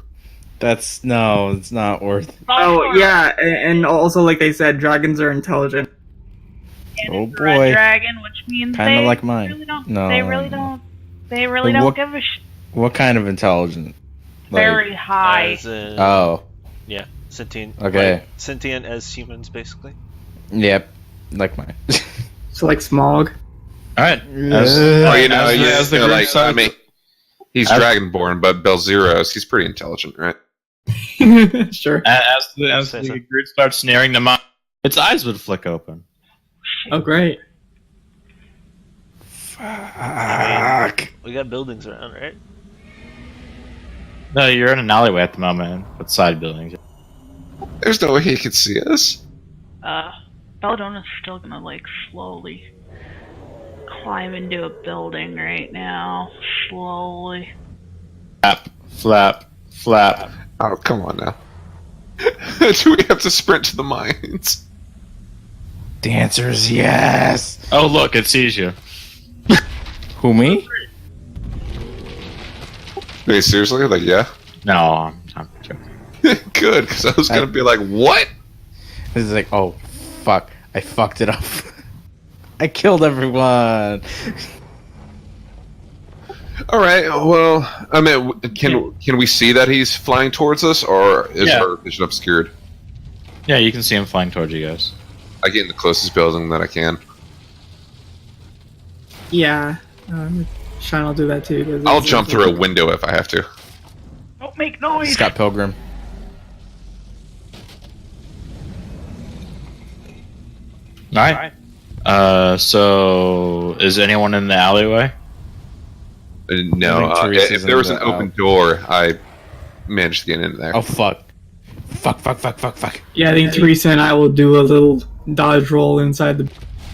It's not worth. Oh, yeah, and also, like they said, dragons are intelligent. And Oh, it's a red boy. dragon, which means Kinda they like mine. Really don't, No. They really Like, don't what- give a shit. What kind of intelligent? Very high. As in, Oh, yeah, sentient. Okay. like, sentient as humans, basically. yep, like mine. So, like, Smog. All right. Oh, you know, as the group like, I starts- mean, he's as- dragonborn, but Belzeros, he's pretty intelligent, right? Sure. As the Say so. group starts snaring them up, its eyes would flick open. Oh, great. Fuck. We got buildings around, right? No, you're in an alleyway at the moment with side buildings. There's no way he could see us. Belladonna's still gonna, like, slowly climb into a building right now. Slowly. Flap. Oh, come on now. Do we have to sprint to the mines? The answer is yes. Oh, look, it sees you. Who, me? Wait, seriously? Like, yeah? No, I'm joking. Good, because I was going to be like, what? This is like, oh, fuck. I fucked it up. I killed everyone. All right, well, I mean, can we see that he's flying towards us, or is Yeah. our vision obscured? Yeah, you can see him flying towards you guys. I get in the closest building that I can. Yeah. Shine will do that too. 'cause I'll it's- jump through a window if I have to. Don't make noise! Scott Pilgrim. All right. So is anyone in the alleyway? No, I think Teresa's if there was in an the open door, I managed to get in there. Oh, fuck. Fuck. Yeah, I think Teresa and I will do a little dodge roll inside the.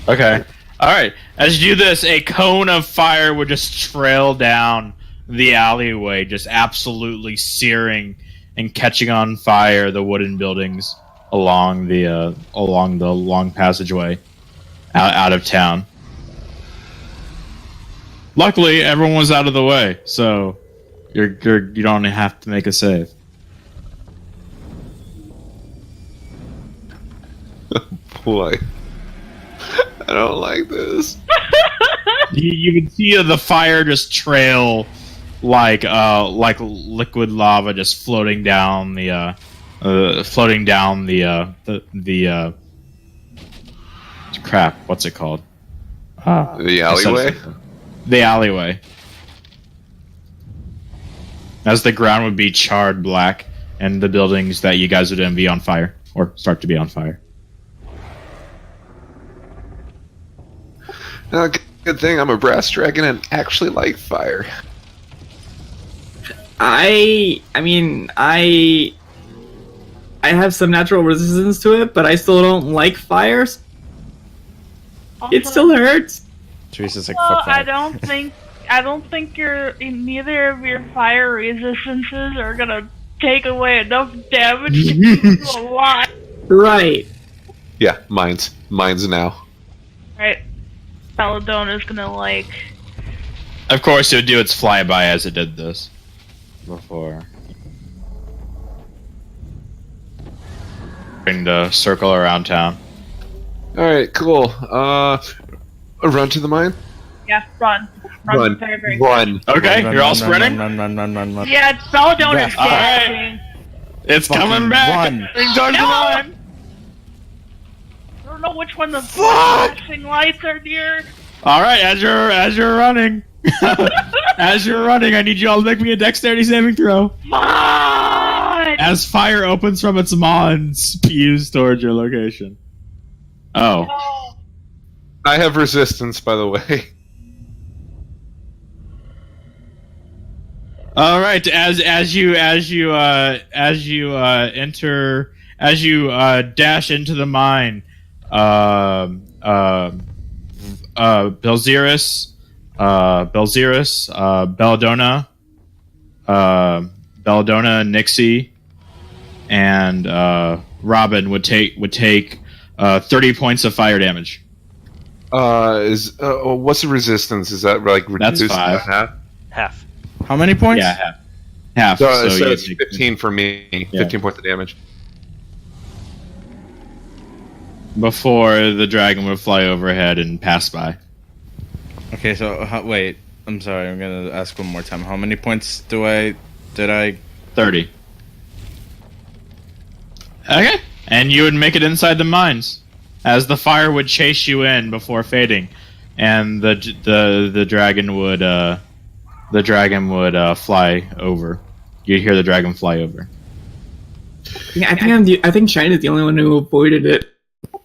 Okay. All right. As you do this, a cone of fire would just trail down the alleyway, just absolutely searing and catching on fire the wooden buildings along the long passageway out of town. Luckily, everyone was out of the way, so you don't have to make a save. Boy, I don't like this. You can see the fire just trail like liquid lava just floating down the crap. What's it called? The alleyway? The alleyway. As the ground would be charred black, and the buildings that you guys would then be on fire or start to be on fire. Good thing I'm a brass dragon and actually like fire. I have some natural resistance to it, but I still don't like fires. It Also, still hurts. Teresa's like, well, fuck that. I don't think neither of your fire resistances are gonna take away enough damage to keep you alive. Right. Yeah, mine's now. Right. Belladonna's gonna like. Of course, it would do its flyby as it did this before. Trying to circle around town. All right, cool. Run to the mine. Yeah, run. Run. Very, very Run. Okay, Run, you're all run, sprinting? run. Yeah, Belladonna's Yeah, dashing. It's Fucking coming back! run. Heading towards the No! line! I don't know which one the flashing lights are near. Alright, as you're running. As you're running, I need you all to make me a dexterity saving throw. Fun! As fire opens from its maw and spews towards your location. Oh. Oh, I have resistance, by the way. All right. As you dash into the mine, Belladonna, Nixie, and Robin would take 30 points of fire damage. What's the resistance? Is that like That's reduced 5. by half? Half. How many points? Yeah, half. So you it's take 15 for me. Yeah. 15 points of damage. before the dragon would fly overhead and pass by. Okay, so wait. I'm sorry. I'm gonna ask one more time. How many points did I? 30. Okay. And you would make it inside the mines, as the fire would chase you in before fading, and the dragon would fly over. You'd hear the dragon fly over. Yeah, I think China's the only one who avoided it.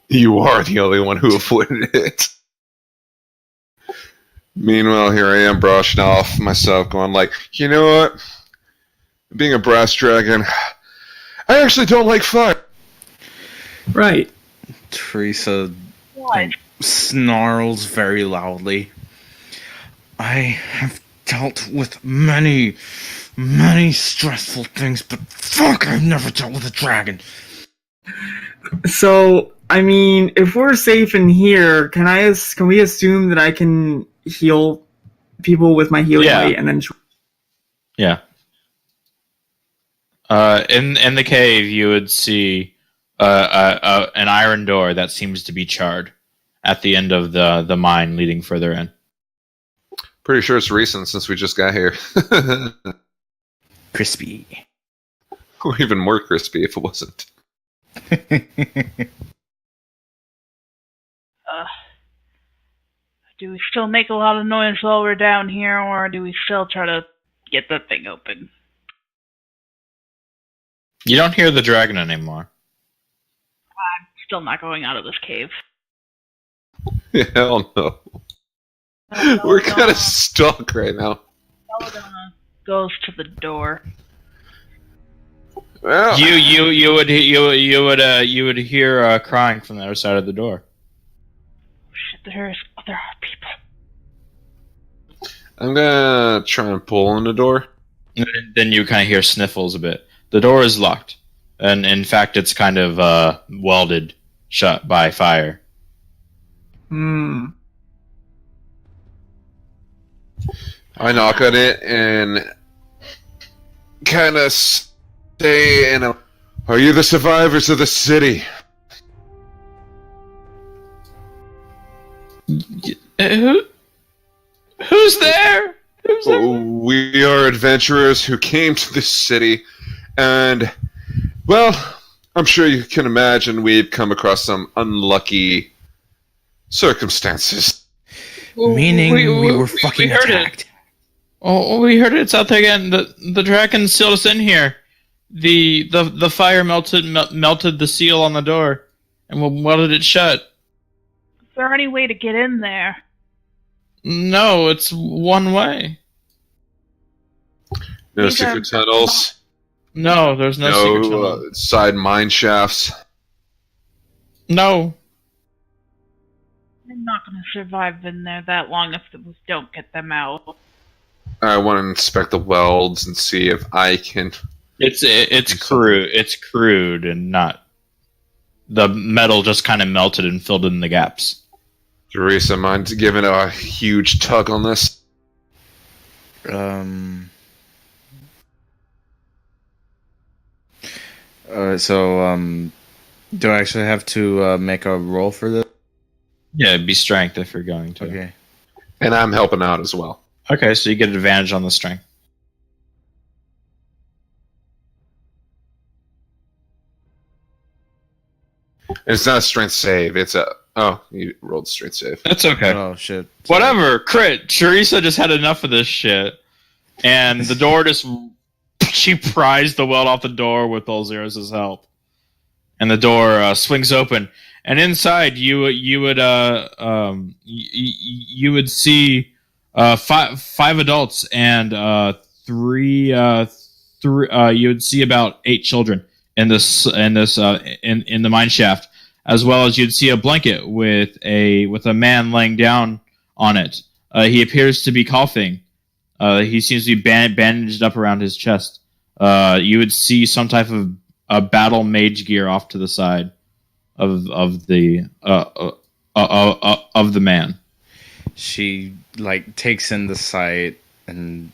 You are the only one who avoided it. Meanwhile, here I am brushing off myself, going like, you know what? Being a brass dragon, I actually don't like fire. Right. Teresa what? snarls very loudly. I have dealt with many stressful things, but fuck, I've never dealt with a dragon. So, I mean, if we're safe in here, can we assume that I can heal people with my healing Yeah. light and then? Yeah. In the cave, you would see an iron door that seems to be charred at the end of the mine leading further in. Pretty sure it's recent since we just got here. Crispy. Or even more crispy if it wasn't. Do we still make a lot of noise while we're down here, or do we still try to get the thing open? You don't hear the dragon anymore. Still not going out of this cave. Hell no. We're kind of stuck right now. Belladonna goes to the door. Well, You would hear crying from the other side of the door. Shit, there are people. I'm gonna try and pull on the door. And then you kind of hear sniffles a bit. The door is locked, and in fact, it's kind of welded shut by fire. Hmm. I knock on it and kind of say, "Are you the survivors of the city?" Who's there? Who's there? We are adventurers who came to this city, and, well, I'm sure you can imagine we've come across some unlucky circumstances. Meaning we were fucking heard attacked. It. Oh, we heard it. It's out there again. The dragon sealed us in here. The fire melted the seal on the door, and welded it shut. Is there any way to get in there? No, it's one way. No These are- secret tunnels. No, there's no secret No tunnel. side mine shafts. No. I'm not going to survive in there that long if we don't get them out. I want to inspect the welds and see if I can. It's crude. It's crude and not. The metal just kind of melted and filled in the gaps. Teresa, mind giving a huge tug on this? So, do I actually have to make a roll for this? Yeah, it'd be strength if you're going to. Okay. And I'm helping out as well. Okay, so you get advantage on the strength. And it's not a strength save. It's a. Oh, you rolled a strength save. That's okay. Oh shit. Whatever, crit. Teresa just had enough of this shit, and the door just she pries the weld off the door with Olzeros' help, and the door swings open, and inside you would see five adults and three you would see about 8 children in the mine shaft, as well as you'd see a blanket with a man laying down on it. He appears to be coughing. He seems to be bandaged up around his chest. You would see some type of battle mage gear off to the side of the man. She takes in the sight and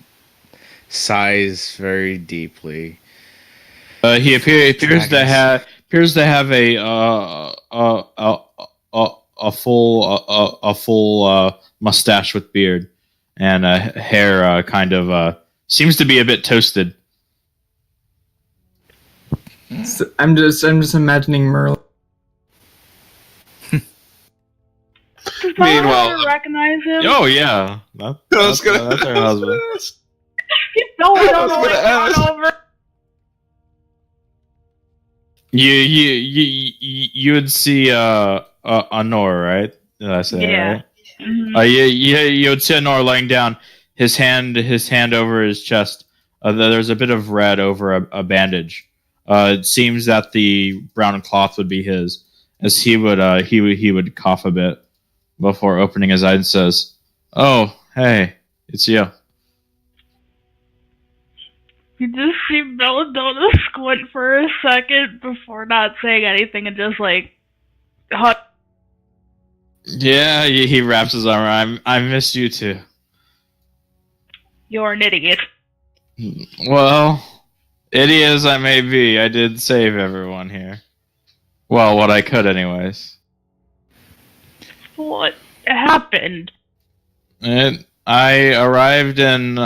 sighs very deeply. He appears to have a full mustache with beard, and hair kind of seems to be a bit toasted. So I'm just imagining Merlin. Does my Meanwhile- husband recognize him? Oh yeah, that's her husband. He's going I was on gonna ask. over. You would see Honor, right? Did I say that Yeah. right? Mhm. You would see Honor laying down, his hand over his chest. There's a bit of red over a bandage. It seems that the brown cloth would be his, as he would cough a bit before opening his eyes and says, "Oh, hey, it's you." You just see Belladonna squint for a second before not saying anything and just hot. Yeah, he wraps his arm around. I missed you too. You're an idiot. Well, idiot as I may be, I did save everyone here. Well, what I could, anyways. What happened? I arrived in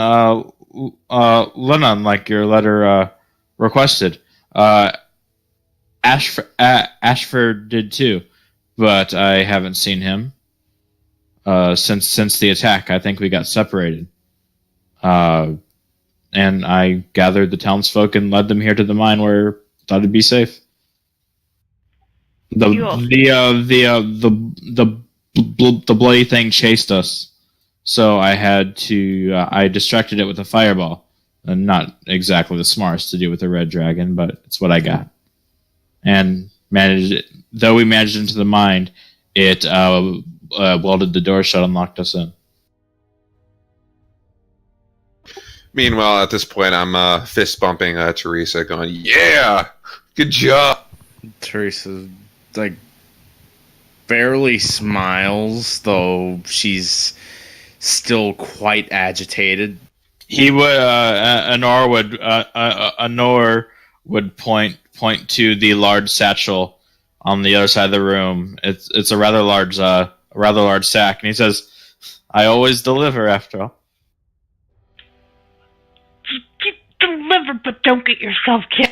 Lennon, like your letter requested. Ashford did too, but I haven't seen him since the attack. I think we got separated. And I gathered the townsfolk and led them here to the mine where I thought it'd be safe. The bloody thing chased us, so I had to. I distracted it with a fireball. Not exactly the smartest to do with a red dragon, but it's what I got. And managed it. Though we managed into the mine, it welded the door shut and locked us in. Meanwhile, at this point, I'm fist bumping Teresa, going, "Yeah, good job." Teresa barely smiles, though she's still quite agitated. He would Honor would point to the large satchel on the other side of the room. It's a rather large sack, and he says, "I always deliver after all." Deliver, but don't get yourself killed.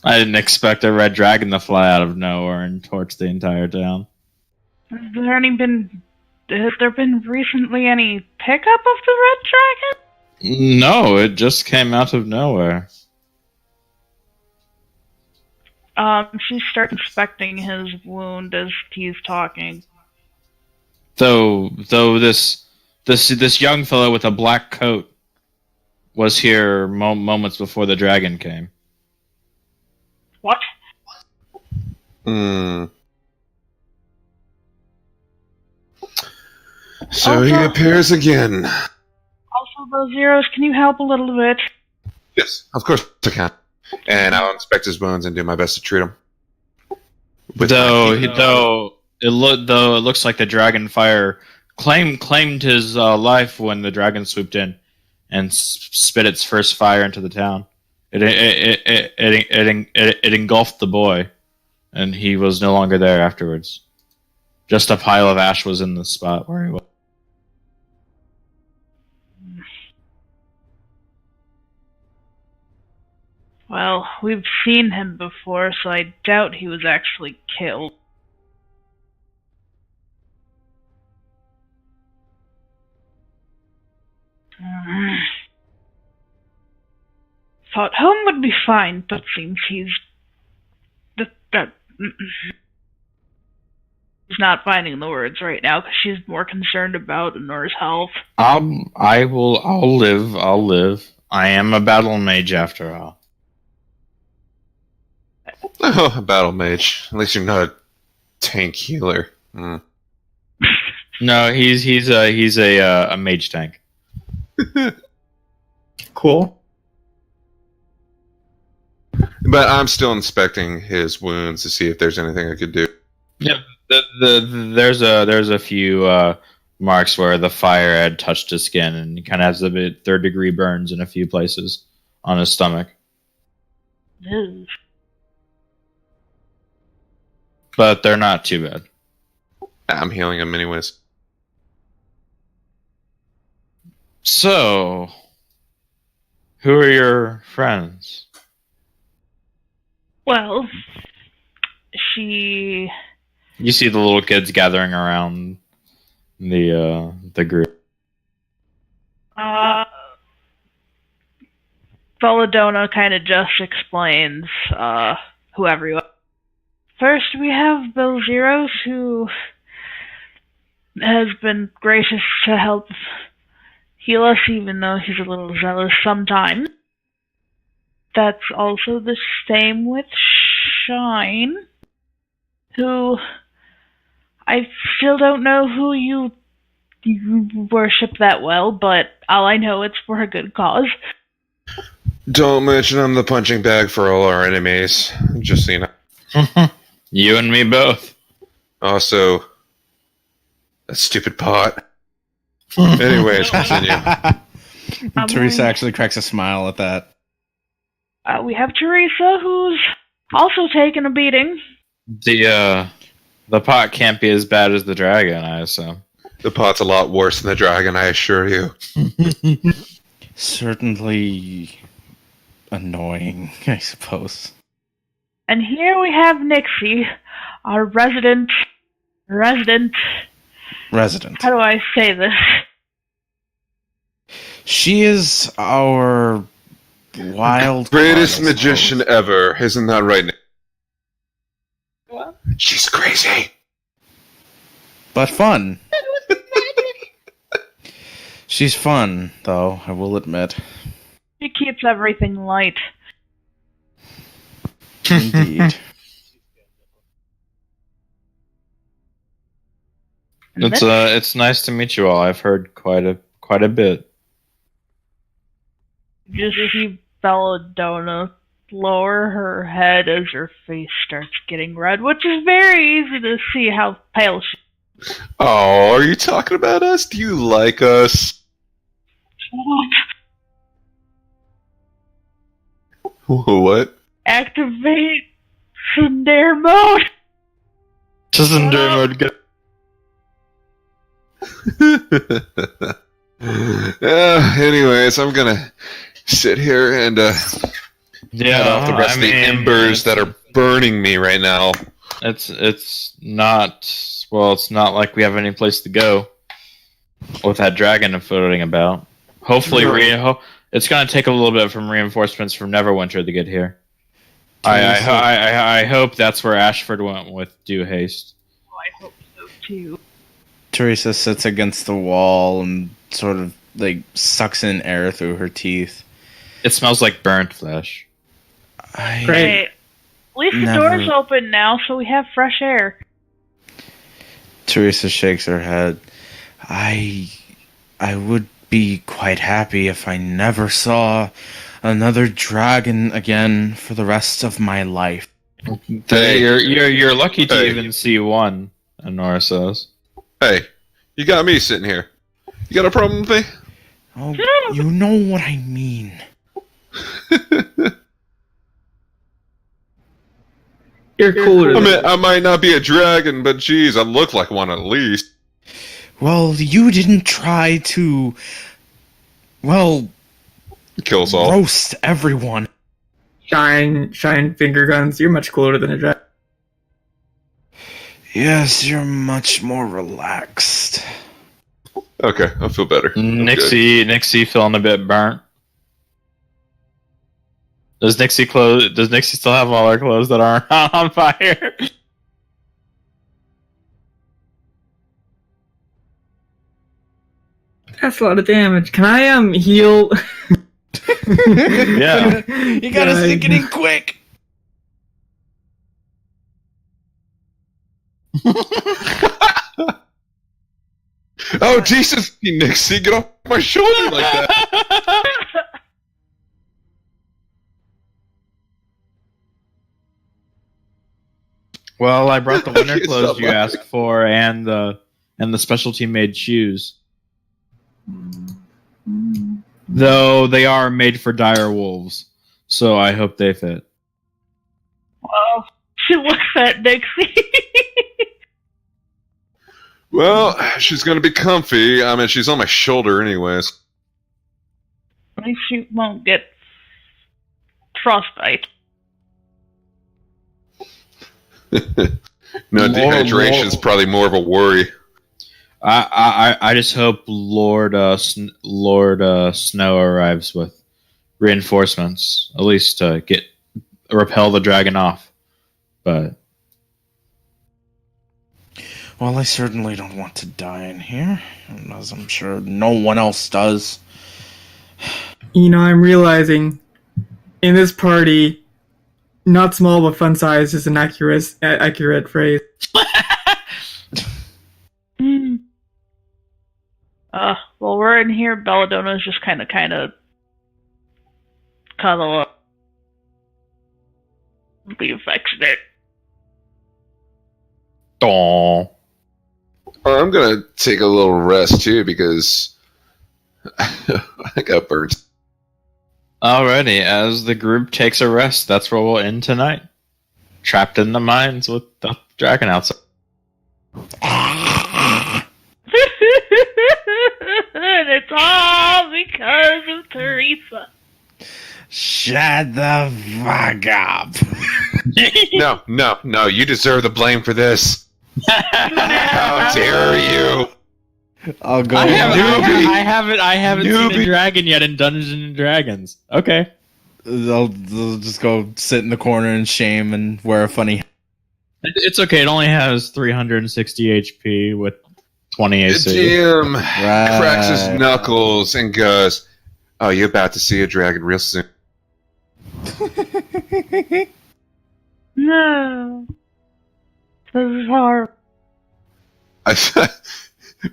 I didn't expect a red dragon to fly out of nowhere and torch the entire town. Has there been recently any pickup of the red dragon? No, it just came out of nowhere. She starts inspecting his wound as he's talking. Though this young fellow with a black coat was here moments before the dragon came. What? Hmm. So he appears again. Also, those zeros, can you help a little bit? Yes, of course I can. And I'll inspect his wounds and do my best to treat him. Though it looks like the dragon fire claimed his life when the dragon swooped in and spit its first fire into the town. It engulfed the boy, and he was no longer there afterwards. Just a pile of ash was in the spot where he was. Well, we've seen him before, so I doubt he was actually killed. Thought home would be fine, but seems he's he's not finding the words right now because she's more concerned about Nora's health. I'll live. I am a battle mage after all. Oh, a battle mage. At least you're not a tank healer. Mm. No, he's a mage tank. Cool. But I'm still inspecting his wounds to see if there's anything I could do. Yeah, there's a few marks where the fire had touched his skin, and he kind of has a bit third-degree burns in a few places on his stomach. Ew. But they're not too bad. I'm healing him anyways. So, who are your friends? Well, she... You see the little kids gathering around the group. Belladonna kind of just explains whoever you are. First, we have Bill Zeros, who has been gracious to help heal us, even though he's a little zealous sometimes. That's also the same with Shine, who I still don't know who you worship that well, but all I know it's for a good cause. Don't mention I'm the punching bag for all our enemies. Just so you know. You and me both. Also, that stupid pot. Anyways, continue. Teresa actually cracks a smile at that. We have Teresa, who's also taken a beating. The pot can't be as bad as the dragon, I assume. The pot's a lot worse than the dragon, I assure you. Certainly annoying, I suppose. And here we have Nixie, our resident. Resident. How do I say this? She is our wild Greatest card, I magician suppose. ever. Isn't that right, Nick? What? She's crazy. But fun. She's fun, though, I will admit. She keeps everything light. Indeed. It's nice to meet you all. I've heard quite a bit. Just see Belladonna lower her head as her face starts getting red, which is very easy to see how pale she is. Oh, are you talking about us? Do you like us? What? Activate Sundare mode! Tsundere mode. Anyways, I'm gonna sit here and head off the rest of the embers that are burning me right now. It's not like we have any place to go with that dragon floating about. Hopefully, it's going to take a little bit from reinforcements from Neverwinter to get here. I hope that's where Ashford went with due haste. Oh, I hope so too. Teresa sits against the wall and sort of like sucks in air through her teeth. It smells like burnt flesh. Great. At least the door's open now, so we have fresh air. Teresa shakes her head. I would be quite happy if I never saw another dragon again for the rest of my life. Hey, You're lucky to even see one, Honora says. Hey, you got me sitting here. You got a problem with me? Oh, you know what I mean. You're cooler. I might not be a dragon, but geez, I look like one at least. Well, you didn't try to, Kill us all. roast everyone. Shine finger guns. You're much cooler than a dragon. Yes, you're much more relaxed. Okay, I feel better. Nixie feeling a bit burnt. Does Nixie still have all her clothes that aren't on fire? That's a lot of damage. Can I heal? Yeah. You gotta stick it in quick. Oh, Jesus, Nixie, get off my shoulder like that. Well, I brought the winter It's clothes so you much. asked for, and the specialty made shoes. Though they are made for dire wolves, so I hope they fit. Well, she looks at Dixie. Well, she's gonna be comfy. I mean, she's on my shoulder anyways. At least she won't get frostbite. No, dehydration's probably more of a worry. I just hope Lord Snow arrives with reinforcements, at least to repel the dragon off. But Well, I certainly don't want to die in here, as I'm sure no one else does. You know, I'm realizing in this party, not small but fun size is an accurate phrase. Well, we're in here. Belladona's just kind of cuddle up. Be affectionate. Aww. I'm gonna take a little rest too because I got burnt. Alrighty, as the group takes a rest, that's where we'll end tonight. Trapped in the mines with the dragon outside. And it's all because of Teresa. Shut the fuck up. No, you deserve the blame for this. How dare you? I'll go. I haven't seen a dragon yet in Dungeons and Dragons. Okay. They'll just go sit in the corner in shame and wear a funny. It's okay, it only has 360 HP with 20 AC. Jim cracks his knuckles and goes, "Oh, you're about to see a dragon real soon." No. This is hard.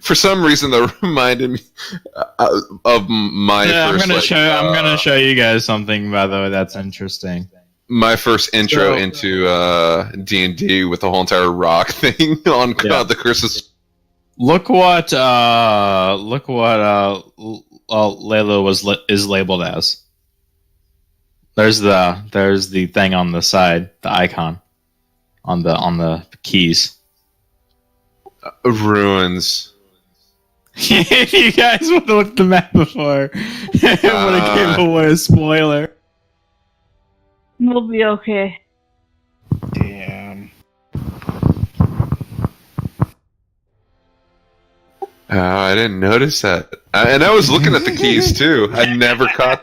For some reason, that reminded me of my first. I'm gonna show you guys something, by the way, that's interesting. My first intro into D&D with the whole entire rock thing on the Christmas. Look what Layla is labeled as. There's the thing on the side, the icon on the keys. Ruins. If you guys would have looked at the map before, it would have gave away a spoiler. We'll be okay. Damn. I didn't notice that. And I was looking at the keys too. I never caught.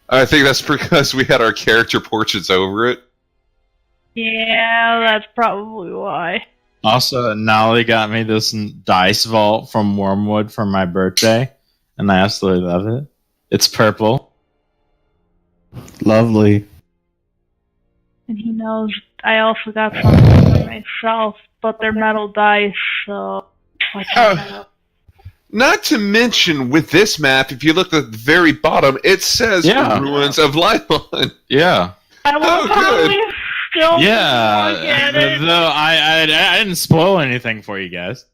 I think that's because we had our character portraits over it. Yeah, that's probably why. Also, Nolly got me this dice vault from Wormwood for my birthday, and I absolutely love it. It's purple. Lovely. And he knows I also got something for myself, but they're metal dice, so watch out. Not to mention, with this map, if you look at the very bottom, it says Yeah. Ruins of Lylon. Yeah. I will Oh, probably still Yeah. forget it. Though I didn't spoil anything for you guys.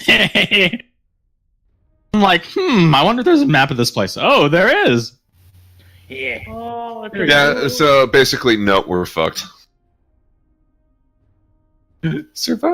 I'm like, I wonder if there's a map of this place. Oh, there is. Oh, it's Yeah, so basically, no, we're fucked. Survive.